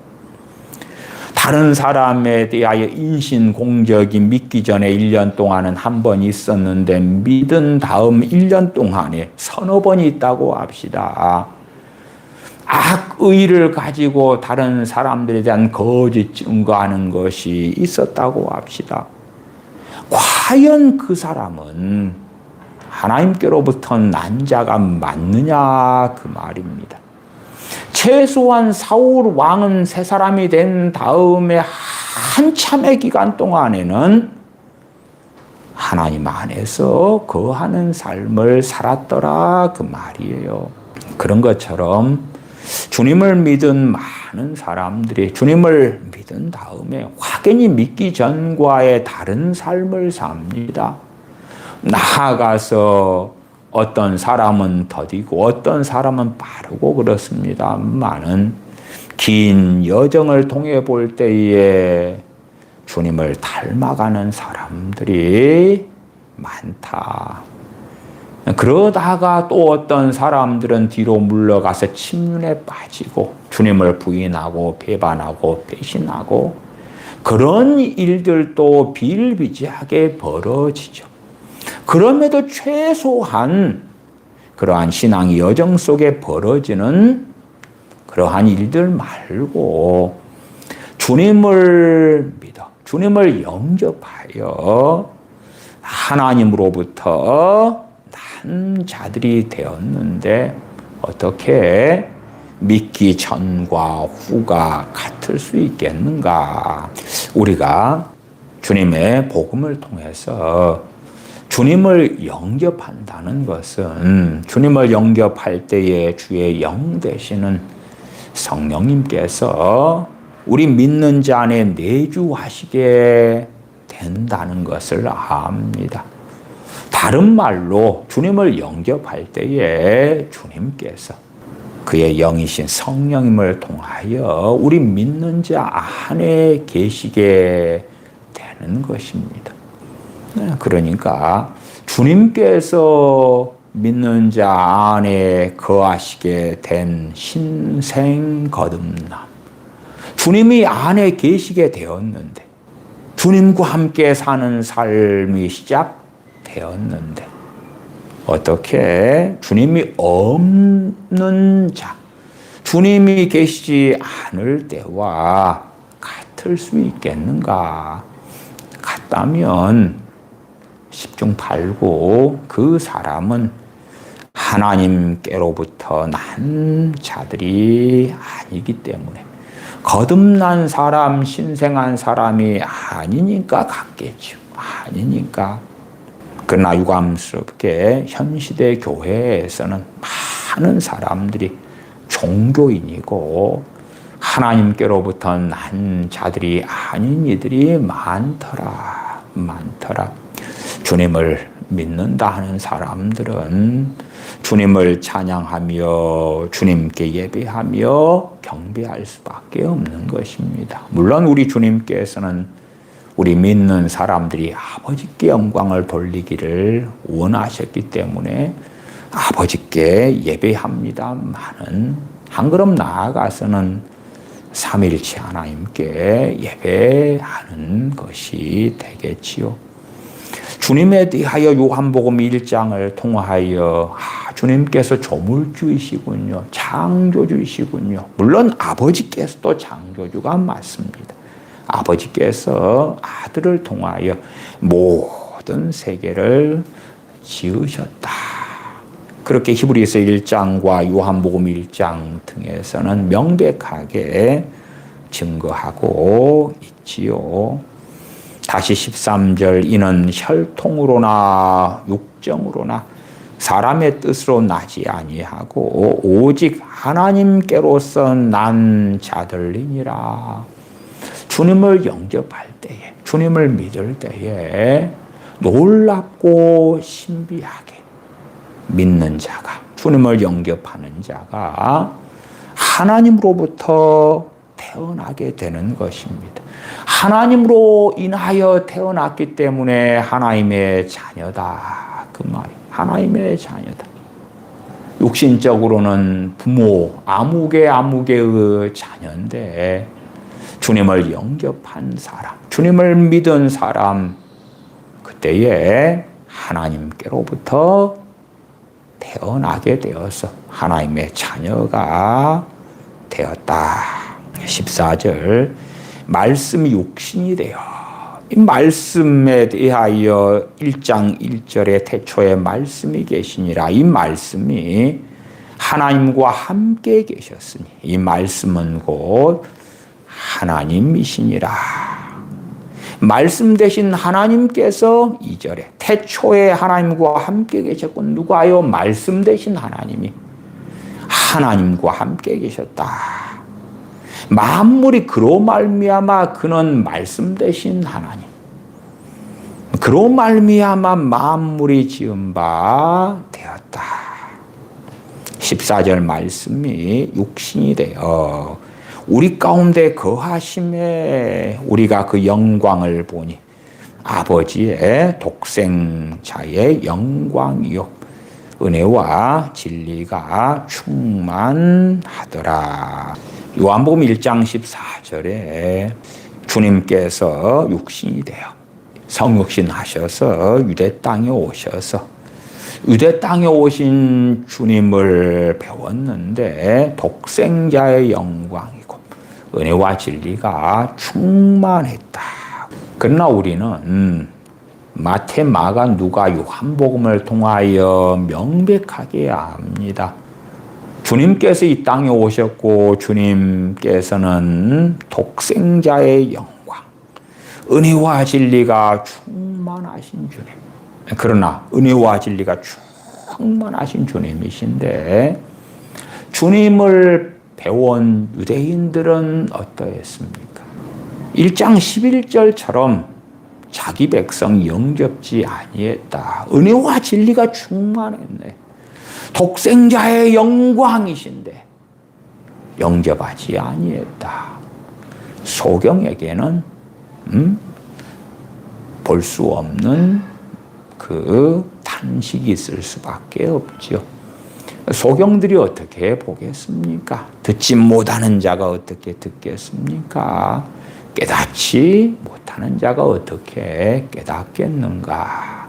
다른 사람에 대하여 인신공적이 믿기 전에 1년 동안은 한 번 있었는데 믿은 다음 1년 동안에 서너 번이 있다고 합시다. 악의를 가지고 다른 사람들에 대한 거짓 증거하는 것이 있었다고 합시다. 과연 그 사람은 하나님께로부터 난 자가 맞느냐 그 말입니다. 최소한 사울 왕은 새 사람이 된 다음에 한참의 기간 동안에는 하나님 안에서 거하는 삶을 살았더라 그 말이에요. 그런 것처럼 주님을 믿은 많은 사람들이 주님을 믿은 다음에 확연히 믿기 전과의 다른 삶을 삽니다. 나아가서 어떤 사람은 더디고 어떤 사람은 빠르고 그렇습니다만은 긴 여정을 통해 볼 때에 주님을 닮아가는 사람들이 많다. 그러다가 또 어떤 사람들은 뒤로 물러가서 침륜에 빠지고 주님을 부인하고 배반하고 배신하고 그런 일들도 비일비재하게 벌어지죠. 그럼에도 최소한 그러한 신앙의 여정 속에 벌어지는 그러한 일들 말고 주님을 믿어, 주님을 영접하여 하나님으로부터 난 자들이 되었는데 어떻게 믿기 전과 후가 같을 수 있겠는가? 우리가 주님의 복음을 통해서 주님을 영접한다는 것은 주님을 영접할 때에 주의 영 되시는 성령님께서 우리 믿는 자 안에 내주하시게 된다는 것을 압니다. 다른 말로 주님을 영접할 때에 주님께서 그의 영이신 성령님을 통하여 우리 믿는 자 안에 계시게 되는 것입니다. 그러니까 주님께서 믿는 자 안에 거하시게 된 신생 거듭남, 주님이 안에 계시게 되었는데 주님과 함께 사는 삶이 시작되었는데 어떻게 주님이 없는 자, 주님이 계시지 않을 때와 같을 수 있겠는가? 같다면 10중 8구 그 사람은 하나님께로부터 난 자들이 아니기 때문에 거듭난 사람, 신생한 사람이 아니니까 같겠죠. 아니니까. 그러나 유감스럽게 현시대 교회에서는 많은 사람들이 종교인이고 하나님께로부터 난 자들이 아닌 이들이 많더라. 주님을 믿는다 하는 사람들은 주님을 찬양하며 주님께 예배하며 경배할 수밖에 없는 것입니다. 물론 우리 주님께서는 우리 믿는 사람들이 아버지께 영광을 돌리기를 원하셨기 때문에 아버지께 예배합니다만은 한 걸음 나아가서는 삼일체 하나님께 예배하는 것이 되겠지요. 주님에 대하여 요한복음 1장을 통하여 주님께서 조물주이시군요. 창조주이시군요. 물론 아버지께서도 창조주가 맞습니다. 아버지께서 아들을 통하여 모든 세계를 지으셨다. 그렇게 히브리서 1장과 요한복음 1장 등에서는 명백하게 증거하고 있지요. 다시 13절 이는 혈통으로나 육정으로나 사람의 뜻으로 나지 아니하고 오직 하나님께로서 난 자들이니라. 주님을 영접할 때에, 주님을 믿을 때에 놀랍고 신비하게 믿는 자가, 주님을 영접하는 자가 하나님으로부터 태어나게 되는 것입니다. 하나님으로 인하여 태어났기 때문에 하나님의 자녀다. 그 말이 하나님의 자녀다. 육신적으로는 부모, 아무개의 자녀인데 주님을 영접한 사람, 주님을 믿은 사람, 그때에 하나님께로부터 태어나게 되어서 하나님의 자녀가 되었다. 14절, 말씀이 육신이 되어. 이 말씀에 대하여 1장 1절에 태초에 말씀이 계시니라. 이 말씀이 하나님과 함께 계셨으니 이 말씀은 곧 하나님이시니라. 말씀 되신 하나님께서 2절에 태초에 하나님과 함께 계셨고, 누가요? 말씀 되신 하나님이 하나님과 함께 계셨다. 만물이 그로 말미암아 그는 말씀 되신 하나님, 그로 말미암아 만물이 지은 바 되었다. 14절 말씀이 육신이 되어 우리 가운데 거하심에 우리가 그 영광을 보니 아버지의 독생자의 영광이요 은혜와 진리가 충만하더라. 요한복음 1장 14절에 주님께서 육신이 되어 성육신 하셔서 유대 땅에 오셔서 유대 땅에 오신 주님을 배웠는데 독생자의 영광이고 은혜와 진리가 충만했다. 그러나 우리는 마태, 마가, 누가, 요한복음을 통하여 명백하게 압니다. 주님께서 이 땅에 오셨고 주님께서는 독생자의 영광, 은혜와 진리가 충만하신 주님. 그러나 은혜와 진리가 충만하신 주님이신데 주님을 배운 유대인들은 어떠했습니까? 1장 11절처럼 자기 백성 영접지 아니했다. 은혜와 진리가 충만했네. 독생자의 영광이신데 영접하지 아니했다. 소경에게는 볼 수 없는 그 탄식이 있을 수밖에 없죠. 소경들이 어떻게 보겠습니까? 듣지 못하는 자가 어떻게 듣겠습니까? 깨닫지 못하는 자가 어떻게 깨닫겠는가?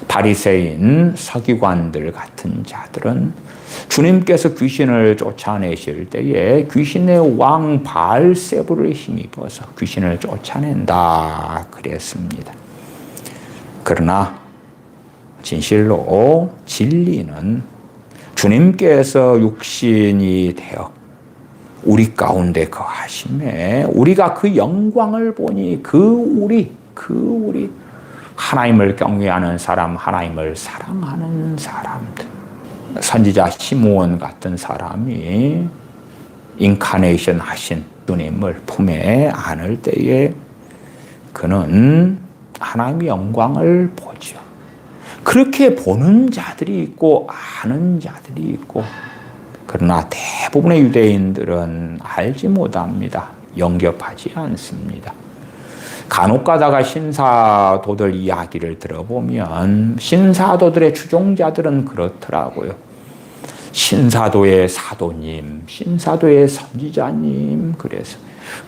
바리새인 서기관들 같은 자들은 주님께서 귀신을 쫓아내실 때에 귀신의 왕 바알세부를 힘입어서 귀신을 쫓아낸다 그랬습니다. 그러나 진실로 진리는 주님께서 육신이 되어 우리 가운데 거하심에 우리가 그 영광을 보니 그 우리 하나님을 경외하는 사람, 하나님을 사랑하는 사람들. 선지자 시므온 같은 사람이 인카네이션 하신 주님을 품에 안을 때에 그는 하나님의 영광을 보죠. 그렇게 보는 자들이 있고 아는 자들이 있고, 그러나 대부분의 유대인들은 알지 못합니다. 영접하지 않습니다. 간혹 가다가 신사도들 이야기를 들어보면 신사도들의 추종자들은 그렇더라고요. 신사도의 사도님, 신사도의 선지자님, 그래서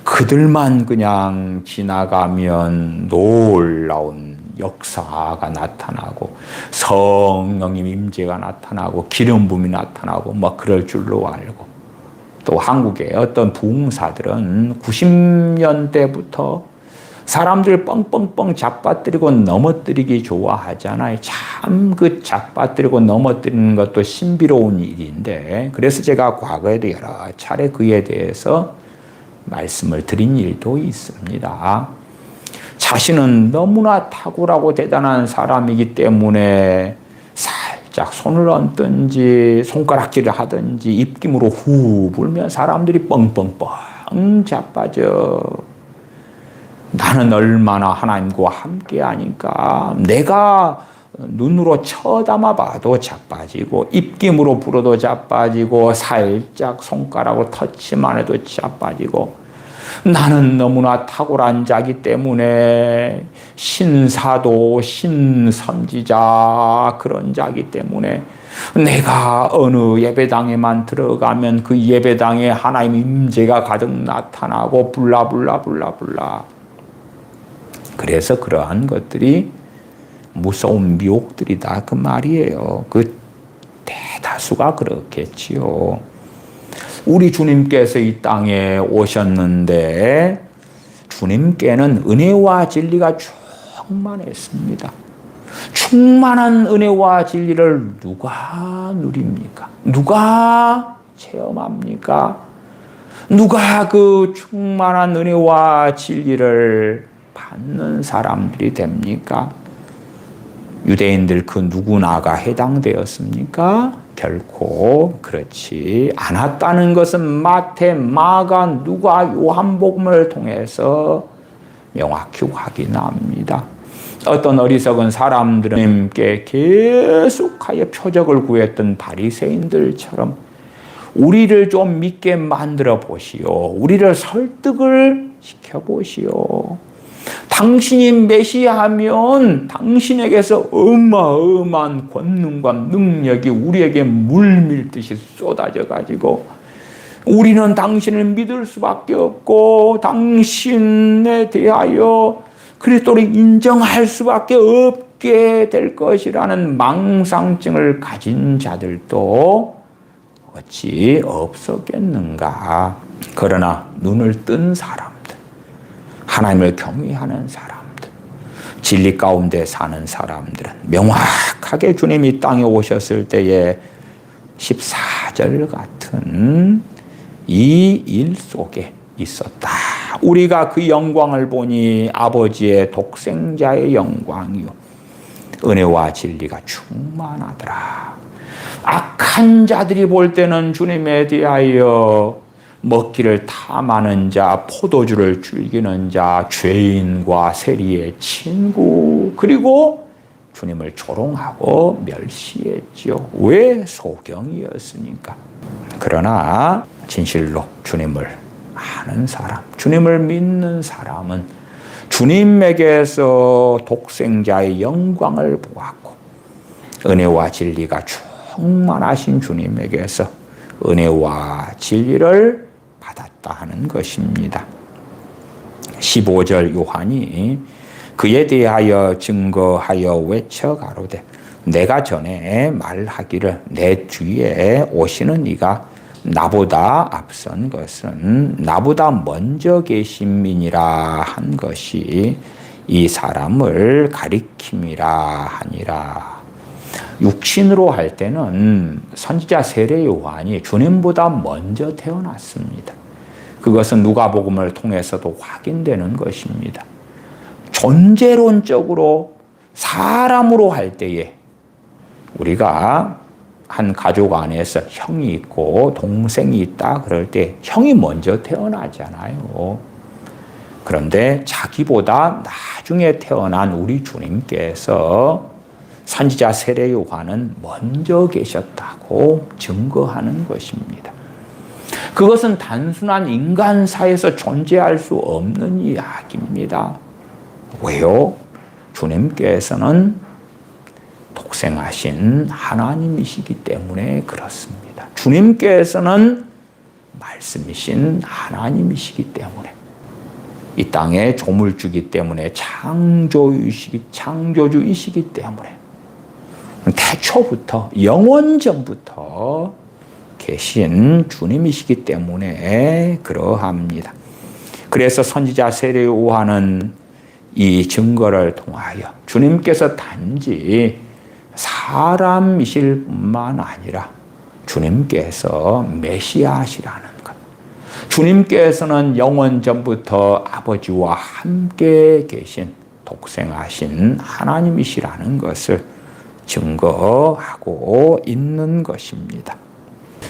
그들만 그냥 지나가면 놀라운 역사가 나타나고 성령님 임재가 나타나고 기름 부음이 나타나고 뭐 그럴 줄로 알고, 또 한국의 어떤 부흥사들은 90년대부터 사람들 뻥뻥뻥 잡아뜨리고 넘어뜨리기 좋아하잖아요. 참 그 잡아뜨리고 넘어뜨리는 것도 신비로운 일인데, 그래서 제가 과거에도 여러 차례 그에 대해서 말씀을 드린 일도 있습니다. 자신은 너무나 탁월하고 대단한 사람이기 때문에 살짝 손을 얹든지 손가락질을 하든지 입김으로 후 불면 사람들이 뻥뻥뻥 자빠져. 나는 얼마나 하나님과 함께 하니까 내가 눈으로 쳐다만 봐도 자빠지고 입김으로 불어도 자빠지고 살짝 손가락으로 터치만 해도 자빠지고 나는 너무나 탁월한 자기 때문에, 신사도 신선지자 그런 자기 때문에 내가 어느 예배당에만 들어가면 그 예배당에 하나님의 임재가 가득 나타나고 불라불라. 그래서 그러한 것들이 무서운 미혹들이다 그 말이에요. 그 대다수가 그렇겠지요. 우리 주님께서 이 땅에 오셨는데 주님께는 은혜와 진리가 충만했습니다. 충만한 은혜와 진리를 누가 누립니까? 누가 체험합니까? 누가 그 충만한 은혜와 진리를 받는 사람들이 됩니까? 유대인들 그 누구나가 해당되었습니까? 결코 그렇지 않았다는 것은 마태, 마가, 누가, 요한복음을 통해서 명확히 확인합니다. 어떤 어리석은 사람들은 주님께 계속하여 표적을 구했던 바리새인들처럼 우리를 좀 믿게 만들어 보시오. 우리를 설득을 시켜 보시오. 당신이 메시아하면 당신에게서 어마어마한 권능과 능력이 우리에게 물밀듯이 쏟아져 가지고 우리는 당신을 믿을 수밖에 없고 당신에 대하여 그리스도를 인정할 수밖에 없게 될 것이라는 망상증을 가진 자들도 어찌 없었겠는가. 그러나 눈을 뜬 사람들, 하나님을 경외하는 사람들, 진리 가운데 사는 사람들은 명확하게 주님이 땅에 오셨을 때에 14절 같은 이 일 속에 있었다. 우리가 그 영광을 보니 아버지의 독생자의 영광이요 은혜와 진리가 충만하더라. 악한 자들이 볼 때는 주님에 대하여 먹기를 탐하는 자, 포도주를 즐기는 자, 죄인과 세리의 친구, 그리고 주님을 조롱하고 멸시했죠. 왜? 소경이었으니까. 그러나 진실로 주님을 아는 사람, 주님을 믿는 사람은 주님에게서 독생자의 영광을 보았고 은혜와 진리가 충만하신 주님에게서 은혜와 진리를 받았다 하는 것입니다. 15절 요한이 그에 대하여 증거하여 외쳐 가로되 내가 전에 말하기를 내 뒤에 오시는 이가 나보다 앞선 것은 나보다 먼저 계신 민이라 한 것이 이 사람을 가리킴이라 하니라. 육신으로 할 때는 선지자 세례 요한이 주님보다 먼저 태어났습니다. 그것은 누가복음을 통해서도 확인되는 것입니다. 존재론적으로 사람으로 할 때에 우리가 한 가족 안에서 형이 있고 동생이 있다 그럴 때 형이 먼저 태어나잖아요. 그런데 자기보다 나중에 태어난 우리 주님께서 선지자 세례 요한은 먼저 계셨다고 증거하는 것입니다. 그것은 단순한 인간사에서 존재할 수 없는 이야기입니다. 왜요? 주님께서는 독생하신 하나님이시기 때문에 그렇습니다. 주님께서는 말씀이신 하나님이시기 때문에 이 땅에 조물주기 때문에 창조주이시기 때문에 태초부터 영원전부터 계신 주님이시기 때문에 그러합니다. 그래서 선지자 세례 요한은 이 증거를 통하여 주님께서 단지 사람이실 뿐만 아니라 주님께서 메시아시라는 것, 주님께서는 영원전부터 아버지와 함께 계신 독생하신 하나님이시라는 것을 증거하고 있는 것입니다.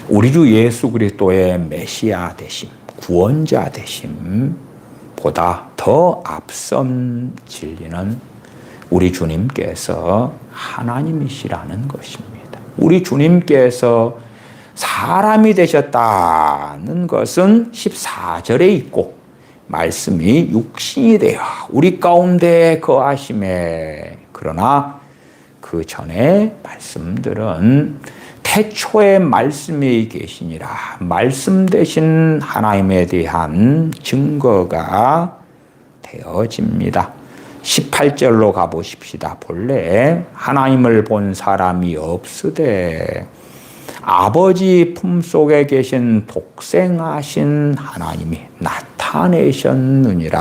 우리 주 예수 그리스도의 메시아 되심, 구원자 되심보다 더 앞선 진리는 우리 주님께서 하나님이시라는 것입니다. 우리 주님께서 사람이 되셨다는 것은 14절에 있고 말씀이 육신이 되어 우리 가운데 거하심에, 그러나 그 전에 말씀들은 태초에 말씀이 계시니라, 말씀 되신 하나님에 대한 증거가 되어집니다. 18절로 가보십시다. 본래 하나님을 본 사람이 없으되 아버지 품속에 계신 독생하신 하나님이 나타내셨느니라.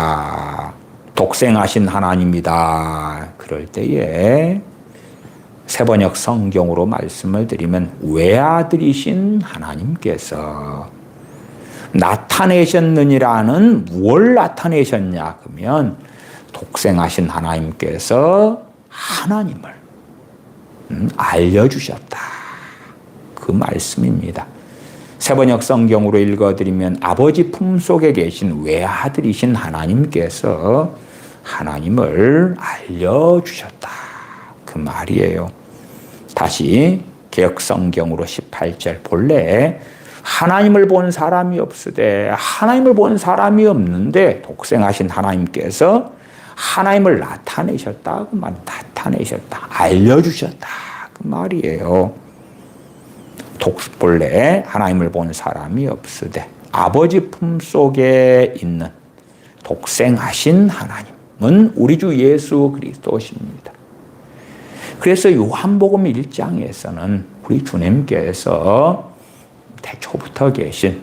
독생하신 하나님이다. 그럴 때에 세번역 성경으로 말씀을 드리면 외아들이신 하나님께서 나타내셨느니라는 무엇을 나타내셨냐 그러면 독생하신 하나님께서 하나님을 알려주셨다. 그 말씀입니다. 세번역 성경으로 읽어드리면 아버지 품속에 계신 외아들이신 하나님께서 하나님을 알려주셨다. 그 말이에요. 다시 개역 성경으로 18절 본래 하나님을 본 사람이 없으되, 하나님을 본 사람이 없는데 독생하신 하나님께서 하나님을 나타내셨다. 그 말, 나타내셨다. 알려주셨다. 그 말이에요. 본래 하나님을 본 사람이 없으되 아버지 품속에 있는 독생하신 하나님은 우리 주 예수 그리스도십니다. 그래서 요한복음 1장에서는 우리 주님께서 태초부터 계신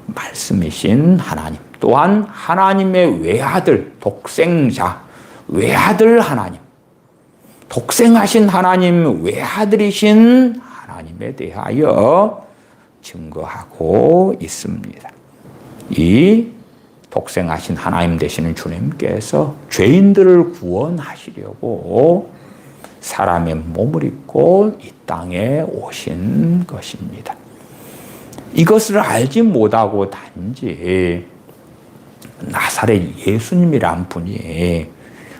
말씀이신 하나님, 또한 하나님의 외아들, 독생자, 외아들 하나님, 독생하신 하나님 외아들이신 하나님에 대하여 증거하고 있습니다. 이 독생하신 하나님 되시는 주님께서 죄인들을 구원하시려고 사람의 몸을 입고 이 땅에 오신 것입니다. 이것을 알지 못하고 단지 나사렛 예수님이란 분이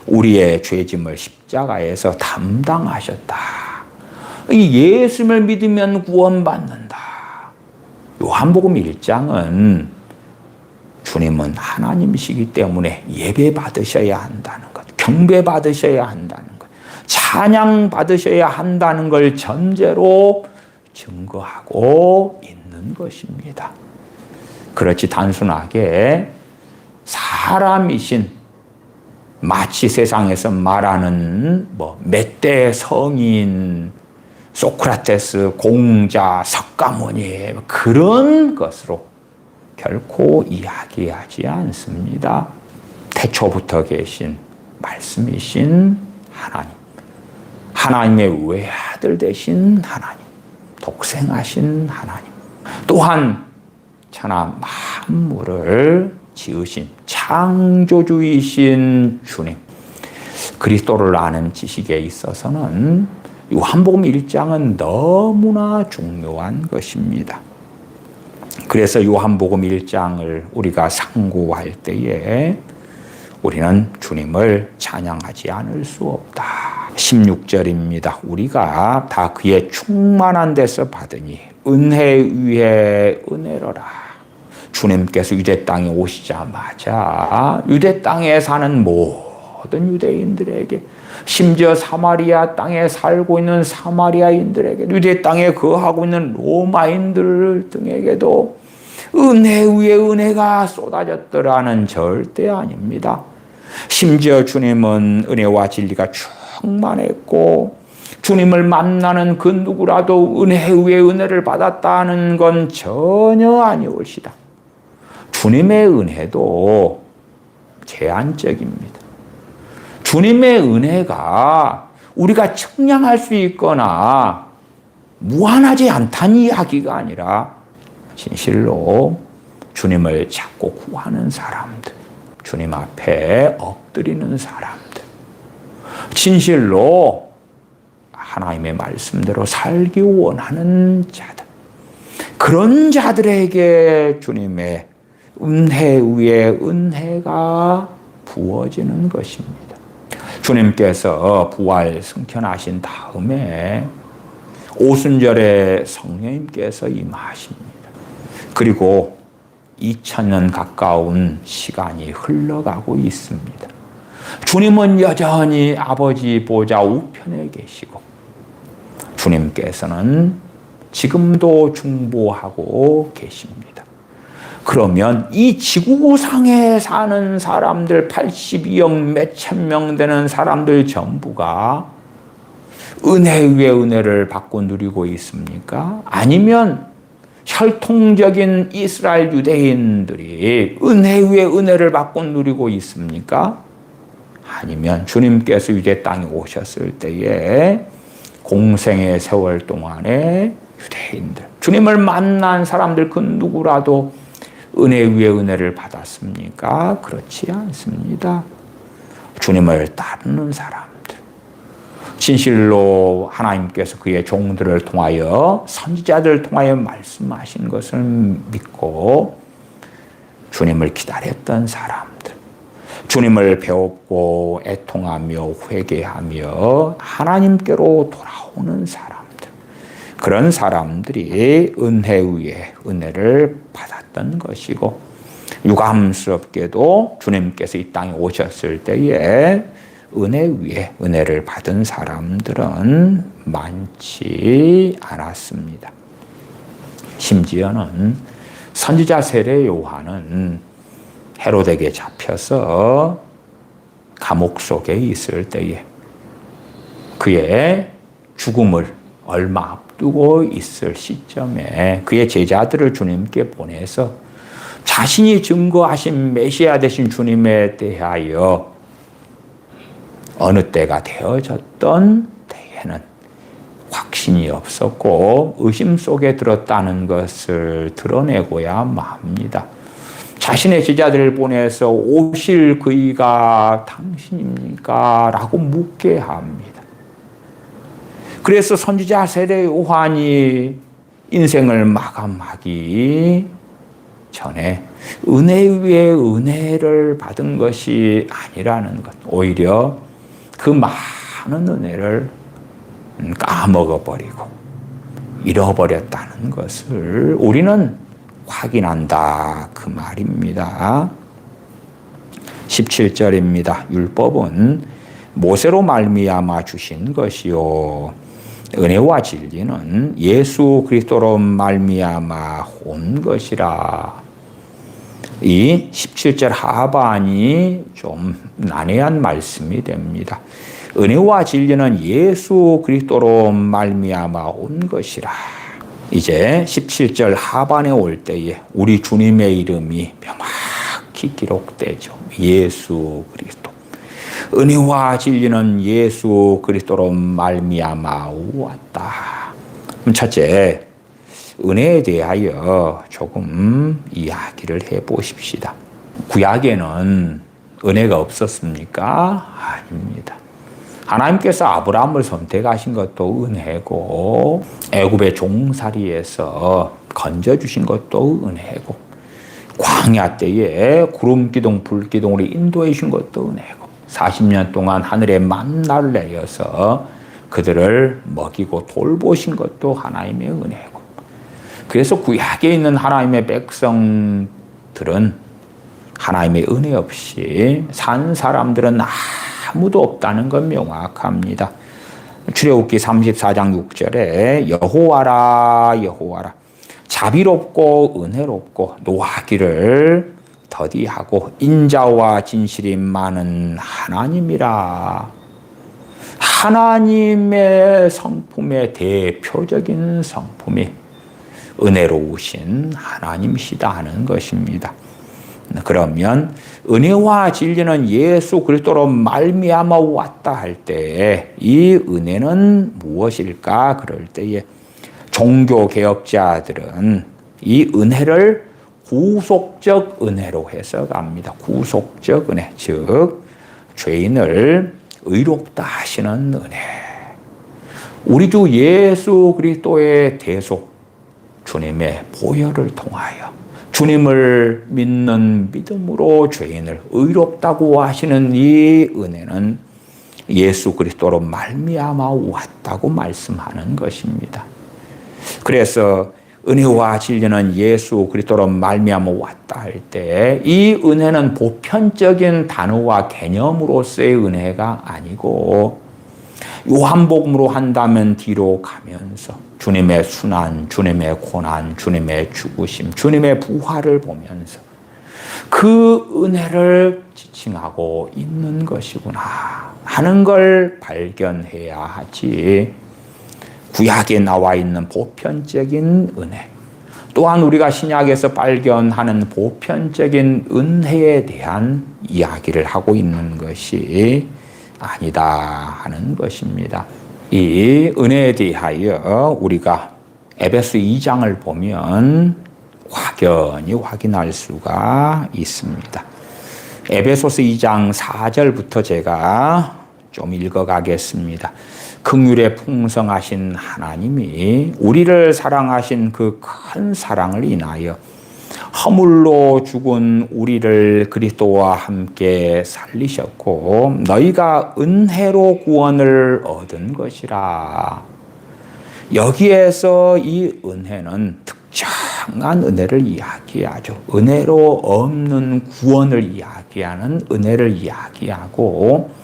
우리의 죄짐을 십자가에서 담당하셨다. 이 예수님을 믿으면 구원받는다. 요한복음 1장은 주님은 하나님이시기 때문에 예배 받으셔야 한다는 것, 경배 받으셔야 한다는 것, 찬양 받으셔야 한다는 걸 전제로 증거하고 있는 것입니다. 그렇지 단순하게 사람이신, 마치 세상에서 말하는 몇 대 성인, 소크라테스, 공자, 석가모니 그런 것으로 결코 이야기하지 않습니다. 태초부터 계신 말씀이신 하나님, 하나님의 외아들 되신 하나님, 독생하신 하나님, 또한 천하 만물을 지으신 창조주이신 주님, 그리스도를 아는 지식에 있어서는 요한복음 1장은 너무나 중요한 것입니다. 그래서 요한복음 1장을 우리가 상고할 때에 우리는 주님을 찬양하지 않을 수 없다. 16절입니다. 우리가 다 그의 충만한 데서 받으니 은혜 위에 은혜로라. 주님께서 유대 땅에 오시자마자 유대 땅에 사는 모든 유대인들에게, 심지어 사마리아 땅에 살고 있는 사마리아인들에게, 유대 땅에 거하고 있는 로마인들 등에게도 은혜 위에 은혜가 쏟아졌더라는 절대 아닙니다. 심지어 주님은 은혜와 진리가 충만했고 주님을 만나는 그 누구라도 은혜 위에 은혜를 받았다는 건 전혀 아니올시다. 주님의 은혜도 제한적입니다. 주님의 은혜가 우리가 측량할 수 있거나 무한하지 않다는 이야기가 아니라 진실로 주님을 찾고 구하는 사람들, 주님 앞에 엎드리는 사람들, 진실로 하나님의 말씀대로 살기 원하는 자들, 그런 자들에게 주님의 은혜 위에 은혜가 부어지는 것입니다. 주님께서 부활 승천하신 다음에 오순절에 성령님께서 임하십니다. 그리고 2000년 가까운 시간이 흘러가고 있습니다. 주님은 여전히 아버지 보좌 우편에 계시고 주님께서는 지금도 중보하고 계십니다. 그러면 이 지구상에 사는 사람들 82억 몇천 명 되는 사람들 전부가 은혜 위에 은혜를 받고 누리고 있습니까? 아니면 혈통적인 이스라엘 유대인들이 은혜 위에 은혜를 받고 누리고 있습니까? 아니면 주님께서 이제 땅에 오셨을 때에 공생의 세월 동안에 유대인들, 주님을 만난 사람들 그 누구라도 은혜 위에 은혜를 받았습니까? 그렇지 않습니다. 주님을 따르는 사람들, 진실로 하나님께서 그의 종들을 통하여 선지자들을 통하여 말씀하신 것을 믿고 주님을 기다렸던 사람들, 주님을 배웠고 애통하며 회개하며 하나님께로 돌아오는 사람들, 그런 사람들이 은혜 위에 은혜를 받았던 것이고, 유감스럽게도 주님께서 이 땅에 오셨을 때에 은혜 위에 은혜를 받은 사람들은 많지 않았습니다. 심지어는 선지자 세례 요한은 헤롯에게 잡혀서 감옥 속에 있을 때에 그의 죽음을 얼마 앞두고 있을 시점에 그의 제자들을 주님께 보내서 자신이 증거하신 메시아 되신 주님에 대하여 어느 때가 되어졌던 때에는 확신이 없었고 의심 속에 들었다는 것을 드러내고야 합니다. 자신의 제자들을 보내서 오실 그이가 당신입니까? 라고 묻게 합니다. 그래서 선지자 세례 요한이 인생을 마감하기 전에 은혜 위에 은혜를 받은 것이 아니라는 것, 오히려 그 많은 은혜를 까먹어버리고 잃어버렸다는 것을 우리는 확인한다, 그 말입니다. 17절입니다. 율법은 모세로 말미암아 주신 것이요 은혜와 진리는 예수 그리스도로 말미암아 온 것이라. 이 17절 하반이 좀 난해한 말씀이 됩니다. 은혜와 진리는 예수 그리스도로 말미암아 온 것이라. 이제 17절 하반에 올 때에 우리 주님의 이름이 명확히 기록되죠. 예수 그리스도. 은혜와 진리는 예수 그리스도로 말미암아 왔다. 첫째, 은혜에 대하여 조금 이야기를 해보십시다. 구약에는 은혜가 없었습니까? 아닙니다. 하나님께서 아브라함을 선택하신 것도 은혜고, 애굽의 종살이에서 건져주신 것도 은혜고, 광야 때에 구름기둥 불기둥으로 인도해 주신 것도 은혜고, 40년 동안 하늘에 만나를 내려서 그들을 먹이고 돌보신 것도 하나님의 은혜고, 그래서 구약에 있는 하나님의 백성들은 하나님의 은혜 없이 산 사람들은 아무도 없다는 건 명확합니다. 출애굽기 34장 6절에 여호와라 여호와라 자비롭고 은혜롭고 노하기를 더디하고 인자와 진실이 많은 하나님이라. 하나님의 성품의 대표적인 성품이 은혜로우신 하나님이시다 하는 것입니다. 그러면 은혜와 진리는 예수 그리스도로 말미암아 왔다 할 때에 이 은혜는 무엇일까? 그럴 때에 종교 개혁자들은 이 은혜를 구속적 은혜로 해석합니다. 구속적 은혜, 즉 죄인을 의롭다 하시는 은혜. 우리 주 예수 그리스도의 대속 주님의 보혈을 통하여 주님을 믿는 믿음으로 죄인을 의롭다고 하시는 이 은혜는 예수 그리스도로 말미암아 왔다고 말씀하는 것입니다. 그래서 은혜와 진리는 예수 그리스도로 말미암아 왔다 할 때 이 은혜는 보편적인 단어와 개념으로서의 은혜가 아니고 요한복음으로 한다면 뒤로 가면서 주님의 순환, 주님의 고난, 주님의 죽으심, 주님의 부활을 보면서 그 은혜를 지칭하고 있는 것이구나 하는 걸 발견해야 하지. 구약에 나와 있는 보편적인 은혜, 또한 우리가 신약에서 발견하는 보편적인 은혜에 대한 이야기를 하고 있는 것이 아니다 하는 것입니다. 이 은혜에 대하여 우리가 에베소 2장을 보면 확연히 확인할 수가 있습니다. 에베소서 2장 4절부터 제가 좀 읽어가겠습니다. 긍휼에 풍성하신 하나님이 우리를 사랑하신 그 큰 사랑을 인하여 허물로 죽은 우리를 그리스도와 함께 살리셨고 너희가 은혜로 구원을 얻은 것이라. 여기에서 이 은혜는 특정한 은혜를 이야기하죠. 은혜로 없는 구원을 이야기하는 은혜를 이야기하고,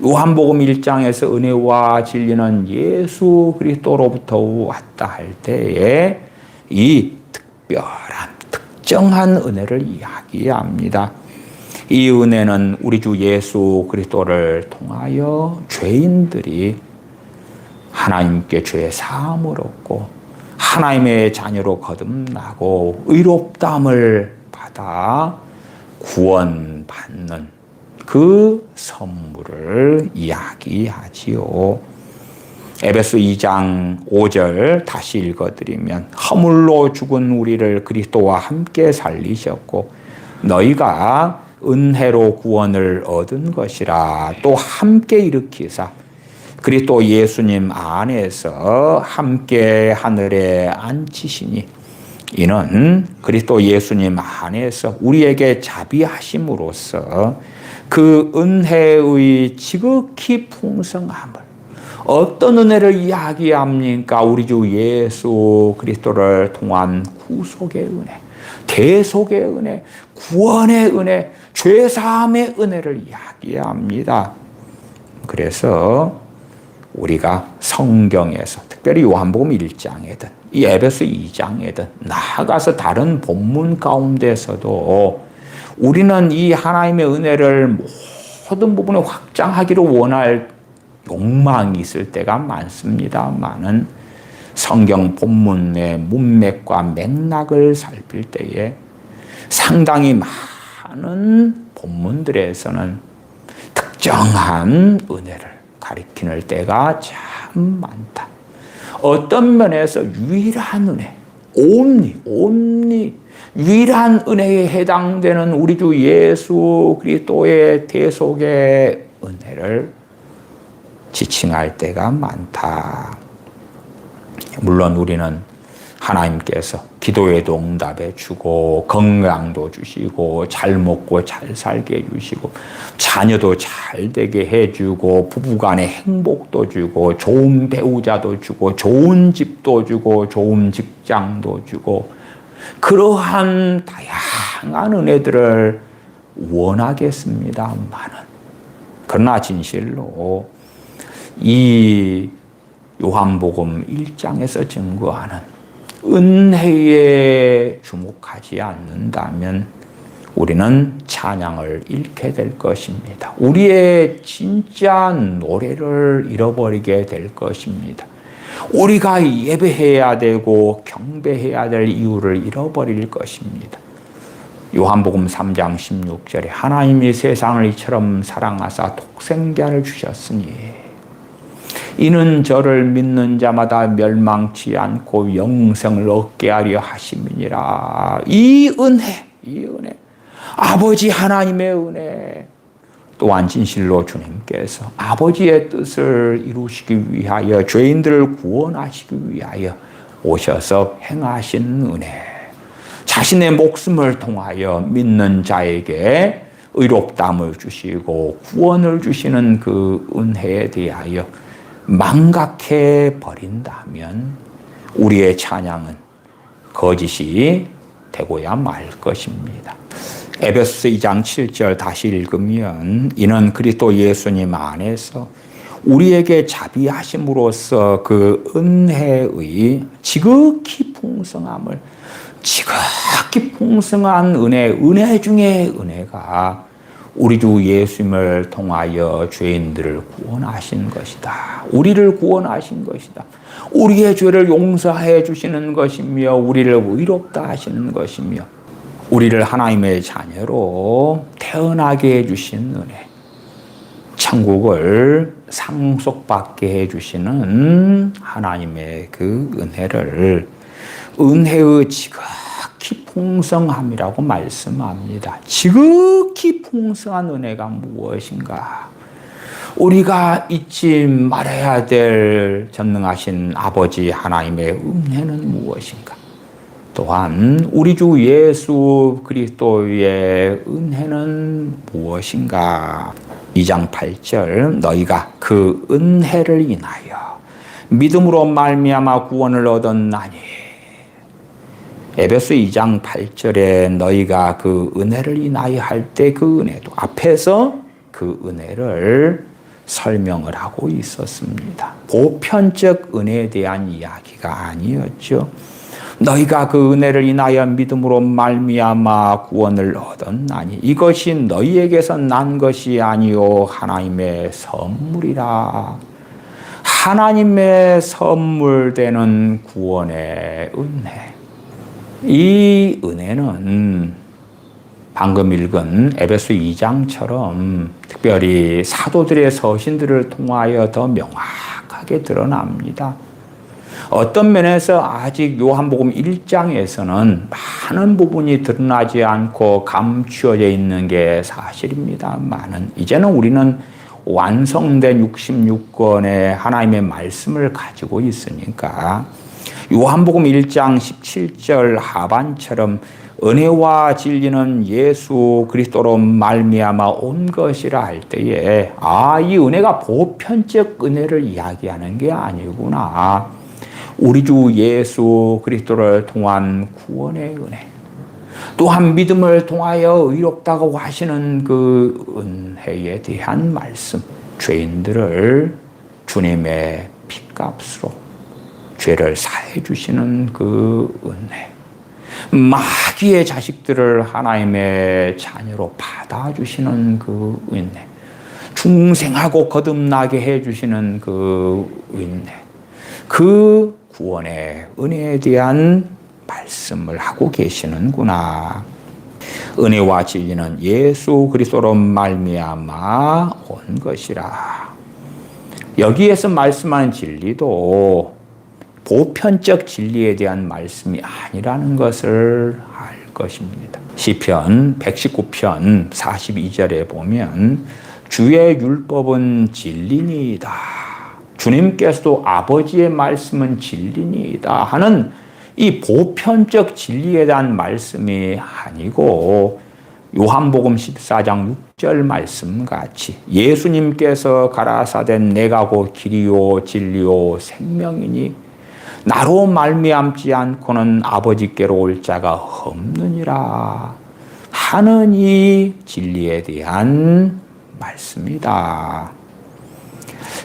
요한복음 1장에서 은혜와 진리는 예수 그리스도로부터 왔다 할 때에 이 특별한 특정한 은혜를 이야기합니다. 이 은혜는 우리 주 예수 그리스도를 통하여 죄인들이 하나님께 죄 사함을 얻고 하나님의 자녀로 거듭나고 의롭다함을 받아 구원받는 그 선물을 이야기하지요. 에베소 2장 5절 다시 읽어드리면 허물로 죽은 우리를 그리스도와 함께 살리셨고 너희가 은혜로 구원을 얻은 것이라. 또 함께 일으키사 그리스도 예수님 안에서 함께 하늘에 앉히시니 이는 그리스도 예수님 안에서 우리에게 자비하심으로써 그 은혜의 지극히 풍성함을, 어떤 은혜를 이야기합니까? 우리 주 예수 그리스도를 통한 구속의 은혜, 대속의 은혜, 구원의 은혜, 죄사함의 은혜를 이야기합니다. 그래서 우리가 성경에서 특별히 요한복음 1장에든 이 에베소 2장에든 나아가서 다른 본문 가운데서도 우리는 이 하나님의 은혜를 모든 부분에 확장하기를 원할 욕망이 있을 때가 많습니다만은 성경 본문의 문맥과 맥락을 살필 때에 상당히 많은 본문들에서는 특정한 은혜를 가리키는 때가 참 많다. 어떤 면에서 유일한 은혜, 옴니 유일한 은혜에 해당되는 우리 주 예수 그리스도의 대속의 은혜를 지칭할 때가 많다. 물론 우리는 하나님께서 기도에도 응답해 주고 건강도 주시고 잘 먹고 잘 살게 해주시고 자녀도 잘 되게 해주고 부부간의 행복도 주고 좋은 배우자도 주고 좋은 집도 주고 좋은 직장도 주고 그러한 다양한 은혜들을 원하겠습니다만은, 그러나 진실로 이 요한복음 1장에서 증거하는 은혜에 주목하지 않는다면 우리는 찬양을 잃게 될 것입니다. 우리의 진짜 노래를 잃어버리게 될 것입니다. 우리가 예배해야 되고 경배해야 될 이유를 잃어버릴 것입니다. 요한복음 3장 16절에 하나님이 세상을 이처럼 사랑하사 독생자를 주셨으니 이는 저를 믿는 자마다 멸망치 않고 영생을 얻게 하려 하심이니라. 이 은혜, 아버지 하나님의 은혜, 또한 진실로 주님께서 아버지의 뜻을 이루시기 위하여 죄인들을 구원하시기 위하여 오셔서 행하신 은혜, 자신의 목숨을 통하여 믿는 자에게 의롭다함을 주시고 구원을 주시는 그 은혜에 대하여 망각해 버린다면 우리의 찬양은 거짓이 되고야 말 것입니다. 에베소서 2장 7절 다시 읽으면 이는 그리스도 예수님 안에서 우리에게 자비하심으로써 그 은혜의 지극히 풍성함을 지극히 풍성한 은혜 중에 은혜가 우리 주 예수님을 통하여 죄인들을 구원하신 것이다. 우리를 구원하신 것이다. 우리의 죄를 용서해 주시는 것이며 우리를 의롭다 하시는 것이며 우리를 하나님의 자녀로 태어나게 해주신 은혜, 천국을 상속받게 해주시는 하나님의 그 은혜를 은혜의 지극히 풍성함이라고 말씀합니다. 지극히 풍성한 은혜가 무엇인가? 우리가 잊지 말아야 될 전능하신 아버지 하나님의 은혜는 무엇인가? 또한 우리 주 예수 그리스도의 은혜는 무엇인가? 2장 8절 너희가 그 은혜를 인하여 믿음으로 말미암아 구원을 얻었나니 에베소 2장 8절에 너희가 그 은혜를 인하여 할 때 그 은혜도 앞에서 그 은혜를 설명을 하고 있었습니다. 보편적 은혜에 대한 이야기가 아니었죠. 너희가 그 은혜를 인하여 믿음으로 말미암아 구원을 얻었나니 이것이 너희에게서 난 것이 아니요 하나님의 선물이라. 하나님의 선물되는 구원의 은혜. 이 은혜는 방금 읽은 에베소 2장처럼 특별히 사도들의 서신들을 통하여 더 명확하게 드러납니다. 어떤 면에서 아직 요한복음 1장에서는 많은 부분이 드러나지 않고 감추어져 있는 게 사실입니다만은 이제는 우리는 완성된 66권의 하나님의 말씀을 가지고 있으니까 요한복음 1장 17절 하반처럼 은혜와 진리는 예수 그리스도로 말미암아 온 것이라 할 때에 이 은혜가 보편적 은혜를 이야기하는 게 아니구나. 우리 주 예수 그리스도를 통한 구원의 은혜, 또한 믿음을 통하여 의롭다고 하시는 그 은혜에 대한 말씀, 죄인들을 주님의 핏값으로 죄를 사해 주시는 그 은혜, 마귀의 자식들을 하나님의 자녀로 받아주시는 그 은혜, 중생하고 거듭나게 해주시는 그 은혜, 그 구원의 은혜에 대한 말씀을 하고 계시는구나. 은혜와 진리는 예수 그리스도로 말미암아 온 것이라. 여기에서 말씀한 진리도 보편적 진리에 대한 말씀이 아니라는 것을 알 것입니다. 시편 119편 42절에 보면 주의 율법은 진리니이다. 주님께서도 아버지의 말씀은 진리니이다 하는 이 보편적 진리에 대한 말씀이 아니고 요한복음 14장 6절 말씀같이 예수님께서 가라사된 내가 곧 길이요 진리요 생명이니 나로 말미암지 않고는 아버지께로 올 자가 없느니라 하는 이 진리에 대한 말씀이다.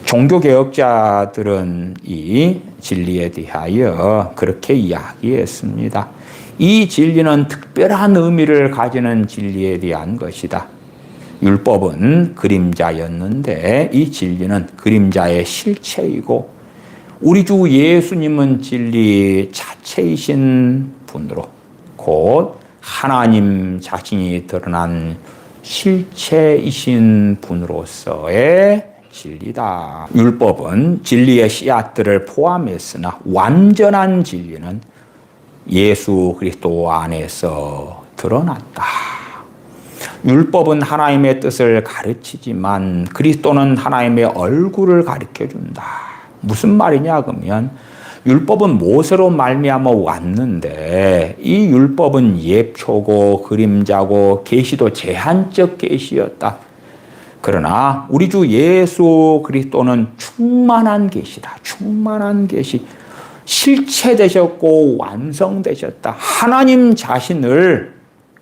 종교개혁자들은 이 진리에 대하여 그렇게 이야기했습니다. 이 진리는 특별한 의미를 가지는 진리에 대한 것이다. 율법은 그림자였는데 이 진리는 그림자의 실체이고 우리 주 예수님은 진리 자체이신 분으로 곧 하나님 자신이 드러난 실체이신 분으로서의 진리다. 율법은 진리의 씨앗들을 포함했으나 완전한 진리는 예수 그리스도 안에서 드러났다. 율법은 하나님의 뜻을 가르치지만 그리스도는 하나님의 얼굴을 가르쳐준다. 무슨 말이냐 그러면 율법은 모세로 말미암아 왔는데 이 율법은 예표고 그림자고 계시도 제한적 계시였다. 그러나 우리 주 예수 그리스도는 충만한 계시다. 충만한 계시. 실체되셨고 완성되셨다. 하나님 자신을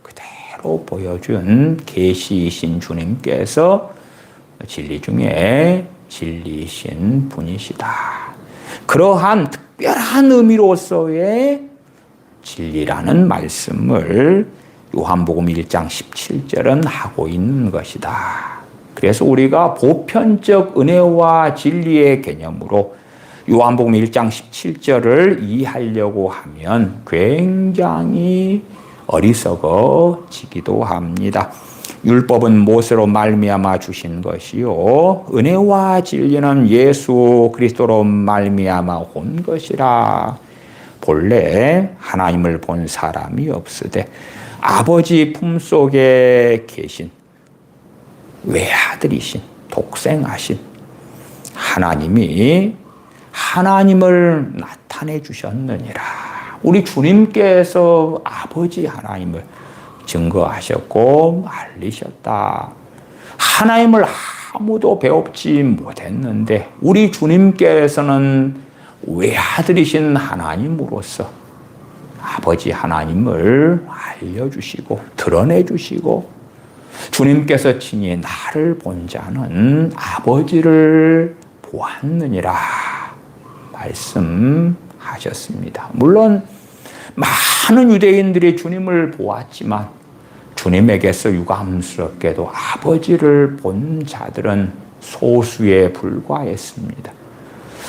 그대로 보여준 계시이신 주님께서 진리 중에 진리이신 분이시다. 그러한 특별한 의미로서의 진리라는 말씀을 요한복음 1장 17절은 하고 있는 것이다. 그래서 우리가 보편적 은혜와 진리의 개념으로 요한복음 1장 17절을 이해하려고 하면 굉장히 어리석어지기도 합니다. 율법은 모세로 말미암아 주신 것이요 은혜와 진리는 예수 그리스도로 말미암아 온 것이라. 본래 하나님을 본 사람이 없으되 아버지 품속에 계신 외아들이신 독생하신 하나님이 하나님을 나타내 주셨느니라. 우리 주님께서 아버지 하나님을 증거하셨고 알리셨다. 하나님을 아무도 배웁지 못했는데 우리 주님께서는 외아들이신 하나님으로서 아버지 하나님을 알려주시고 드러내주시고 주님께서 친히 나를 본 자는 아버지를 보았느니라 말씀하셨습니다. 물론 많은 유대인들이 주님을 보았지만 주님에게서 유감스럽게도 아버지를 본 자들은 소수에 불과했습니다.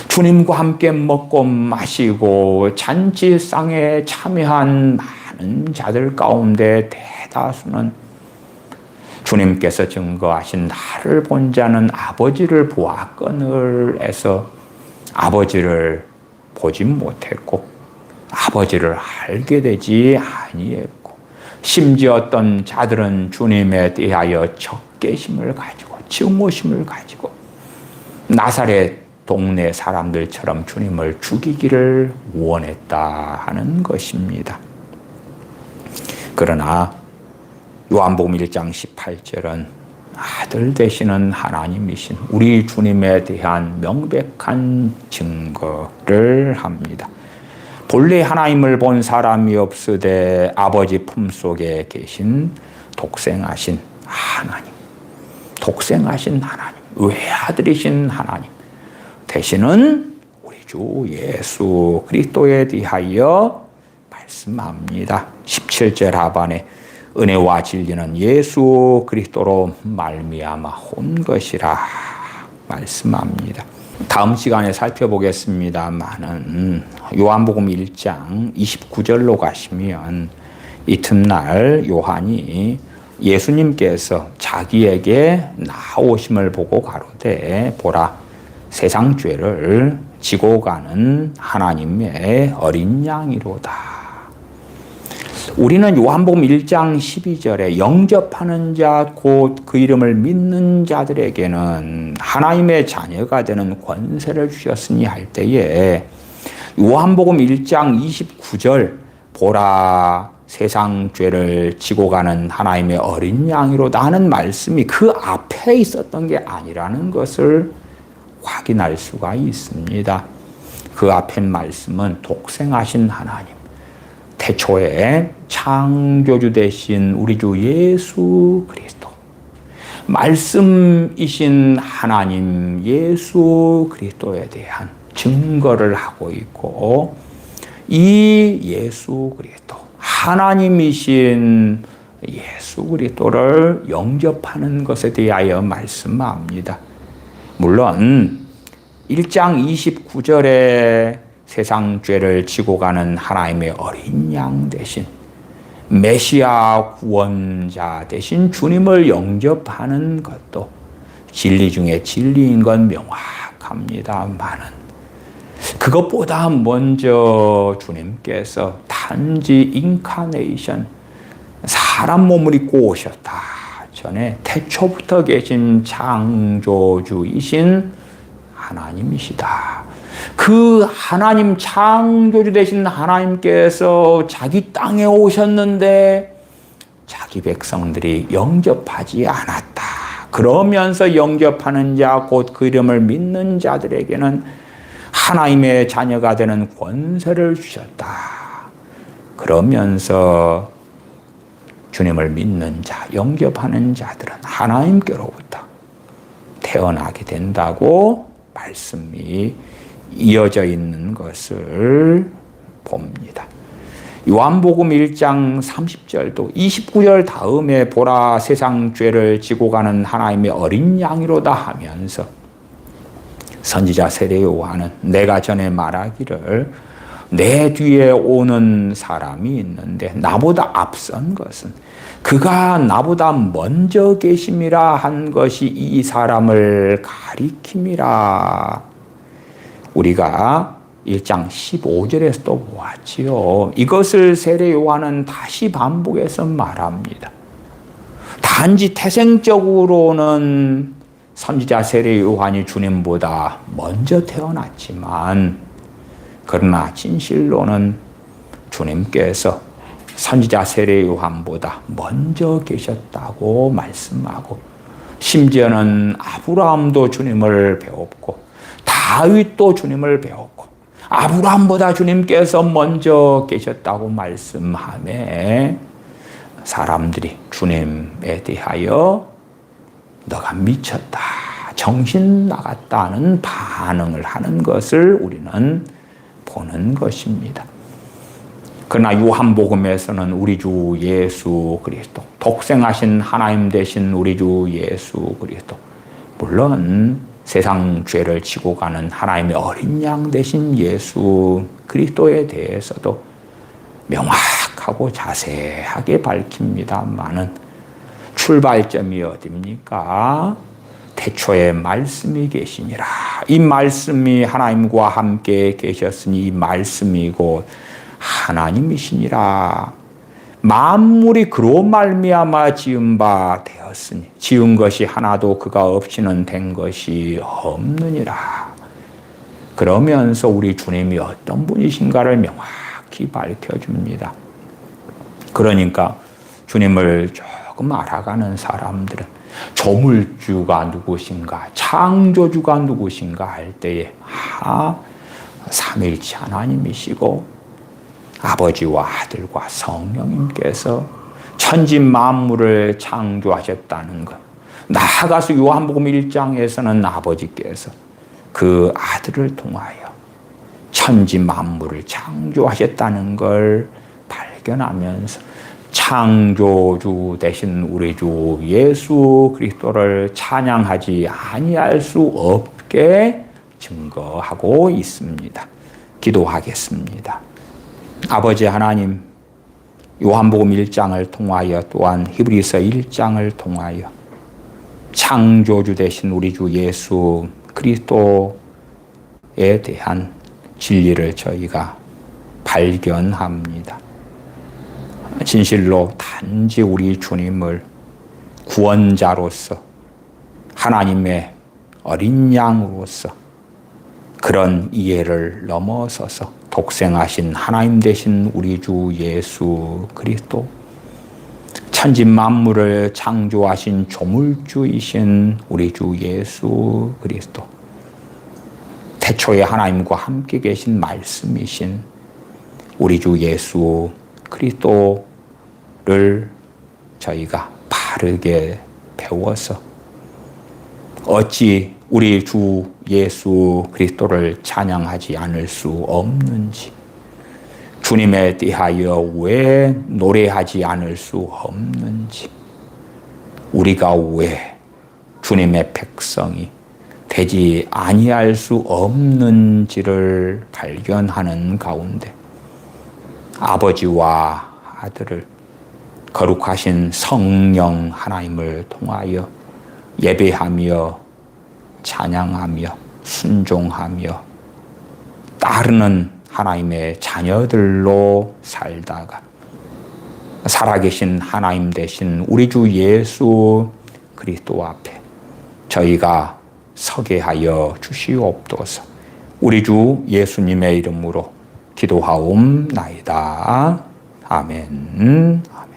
주님과 함께 먹고 마시고 잔치상에 참여한 많은 자들 가운데 대다수는 주님께서 증거하신 나를 본 자는 아버지를 보았거늘 해서 아버지를 보지 못했고 아버지를 알게 되지 아니했고 심지어 어떤 자들은 주님에 대하여 적개심을 가지고 증오심을 가지고 나사렛 동네 사람들처럼 주님을 죽이기를 원했다 하는 것입니다. 그러나 요한복음 1장 18절은 아들 되시는 하나님이신 우리 주님에 대한 명백한 증거를 합니다. 본래 하나님을 본 사람이 없으되 아버지 품속에 계신 독생하신 하나님, 독생하신 하나님, 외아들이신 하나님 되시는 우리 주 예수 그리스도에 대하여 말씀합니다. 17절 하반에 은혜와 진리는 예수 그리스도로 말미암아 온 것이라 말씀합니다. 다음 시간에 살펴보겠습니다만은 요한복음 1장 29절로 가시면 이튿날 요한이 예수님께서 자기에게 나오심을 보고 가로되 보라 세상 죄를 지고 가는 하나님의 어린 양이로다. 우리는 요한복음 1장 12절에 영접하는 자 곧 그 이름을 믿는 자들에게는 하나님의 자녀가 되는 권세를 주셨으니 할 때에 요한복음 1장 29절 보라 세상 죄를 지고 가는 하나님의 어린 양이로다 하는 말씀이 그 앞에 있었던 게 아니라는 것을 확인할 수가 있습니다. 그 앞에 말씀은 독생하신 하나님, 태초에 창조주 되신 우리 주 예수 그리스도, 말씀이신 하나님 예수 그리스도에 대한 증거를 하고 있고, 이 예수 그리스도, 하나님이신 예수 그리스도를 영접하는 것에 대하여 말씀합니다. 물론 1장 29절에 세상 죄를 지고 가는 하나님의 어린 양 대신 메시아 구원자 대신 주님을 영접하는 것도 진리 중에 진리인 건 명확합니다만은 그것보다 먼저 주님께서 단지 인카네이션, 사람 몸을 입고 오셨다 전에 태초부터 계신 창조주이신 하나님이시다. 그 하나님, 창조주 되신 하나님께서 자기 땅에 오셨는데 자기 백성들이 영접하지 않았다. 그러면서 영접하는 자, 곧 그 이름을 믿는 자들에게는 하나님의 자녀가 되는 권세를 주셨다. 그러면서 주님을 믿는 자, 영접하는 자들은 하나님께로부터 태어나게 된다고 말씀이 이어져 있는 것을 봅니다. 요한복음 1장 30절도 29절 다음에 보라 세상 죄를 지고 가는 하나님의 어린 양이로다 하면서 선지자 세례 요한은 내가 전에 말하기를 내 뒤에 오는 사람이 있는데 나보다 앞선 것은 그가 나보다 먼저 계심이라 한 것이 이 사람을 가리킴이라. 우리가 1장 15절에서 또 보았지요. 이것을 세례 요한은 다시 반복해서 말합니다. 단지 태생적으로는 선지자 세례 요한이 주님보다 먼저 태어났지만 그러나 진실로는 주님께서 선지자 세례 요한보다 먼저 계셨다고 말씀하고 심지어는 아브라함도 주님을 배웠고 다윗도 주님을 배웠고 아브라함보다 주님께서 먼저 계셨다고 말씀하며 사람들이 주님에 대하여 너가 미쳤다, 정신 나갔다는 반응을 하는 것을 우리는 보는 것입니다. 그러나 요한복음에서는 우리 주 예수 그리스도, 독생하신 하나님 되신 우리 주 예수 그리스도, 물론 세상 죄를 지고 가는 하나님의 어린 양 되신 예수 그리스도에 대해서도 명확하고 자세하게 밝힙니다마는 출발점이 어디입니까? 태초에 말씀이 계시니라. 이 말씀이 하나님과 함께 계셨으니 이 말씀이 곧 하나님이시니라. 만물이 그로 말미암아 지은 바 되었으니 지은 것이 하나도 그가 없이는 된 것이 없느니라. 그러면서 우리 주님이 어떤 분이신가를 명확히 밝혀줍니다. 그러니까 주님을 조금 알아가는 사람들은 조물주가 누구신가, 창조주가 누구신가 할 때에 삼일체 하나님이시고 아버지와 아들과 성령님께서 천지 만물을 창조하셨다는 것. 나아가서 요한복음 1장에서는 아버지께서 그 아들을 통하여 천지 만물을 창조하셨다는 걸 발견하면서 창조주 되신 우리 주 예수 그리스도를 찬양하지 아니할 수 없게 증거하고 있습니다. 기도하겠습니다. 아버지 하나님, 요한복음 1장을 통하여 또한 히브리서 1장을 통하여 창조주 되신 우리 주 예수 그리스도에 대한 진리를 저희가 발견합니다. 진실로 단지 우리 주님을 구원자로서 하나님의 어린 양으로서 그런 이해를 넘어서서 독생하신 하나님 되신 우리 주 예수 그리스도, 천지 만물을 창조하신 조물주이신 우리 주 예수 그리스도, 태초에 하나님과 함께 계신 말씀이신 우리 주 예수 그리스도를 저희가 바르게 배워서 어찌 우리 주 예수 그리스도를 찬양하지 않을 수 없는지, 주님에 대하여 왜 노래하지 않을 수 없는지, 우리가 왜 주님의 백성이 되지 아니할 수 없는지를 발견하는 가운데 아버지와 아들을 거룩하신 성령 하나님을 통하여 예배하며 찬양하며 순종하며 따르는 하나님의 자녀들로 살다가 살아계신 하나님 되신 우리 주 예수 그리스도 앞에 저희가 서게 하여 주시옵소서. 우리 주 예수님의 이름으로 기도하옵나이다. 아멘.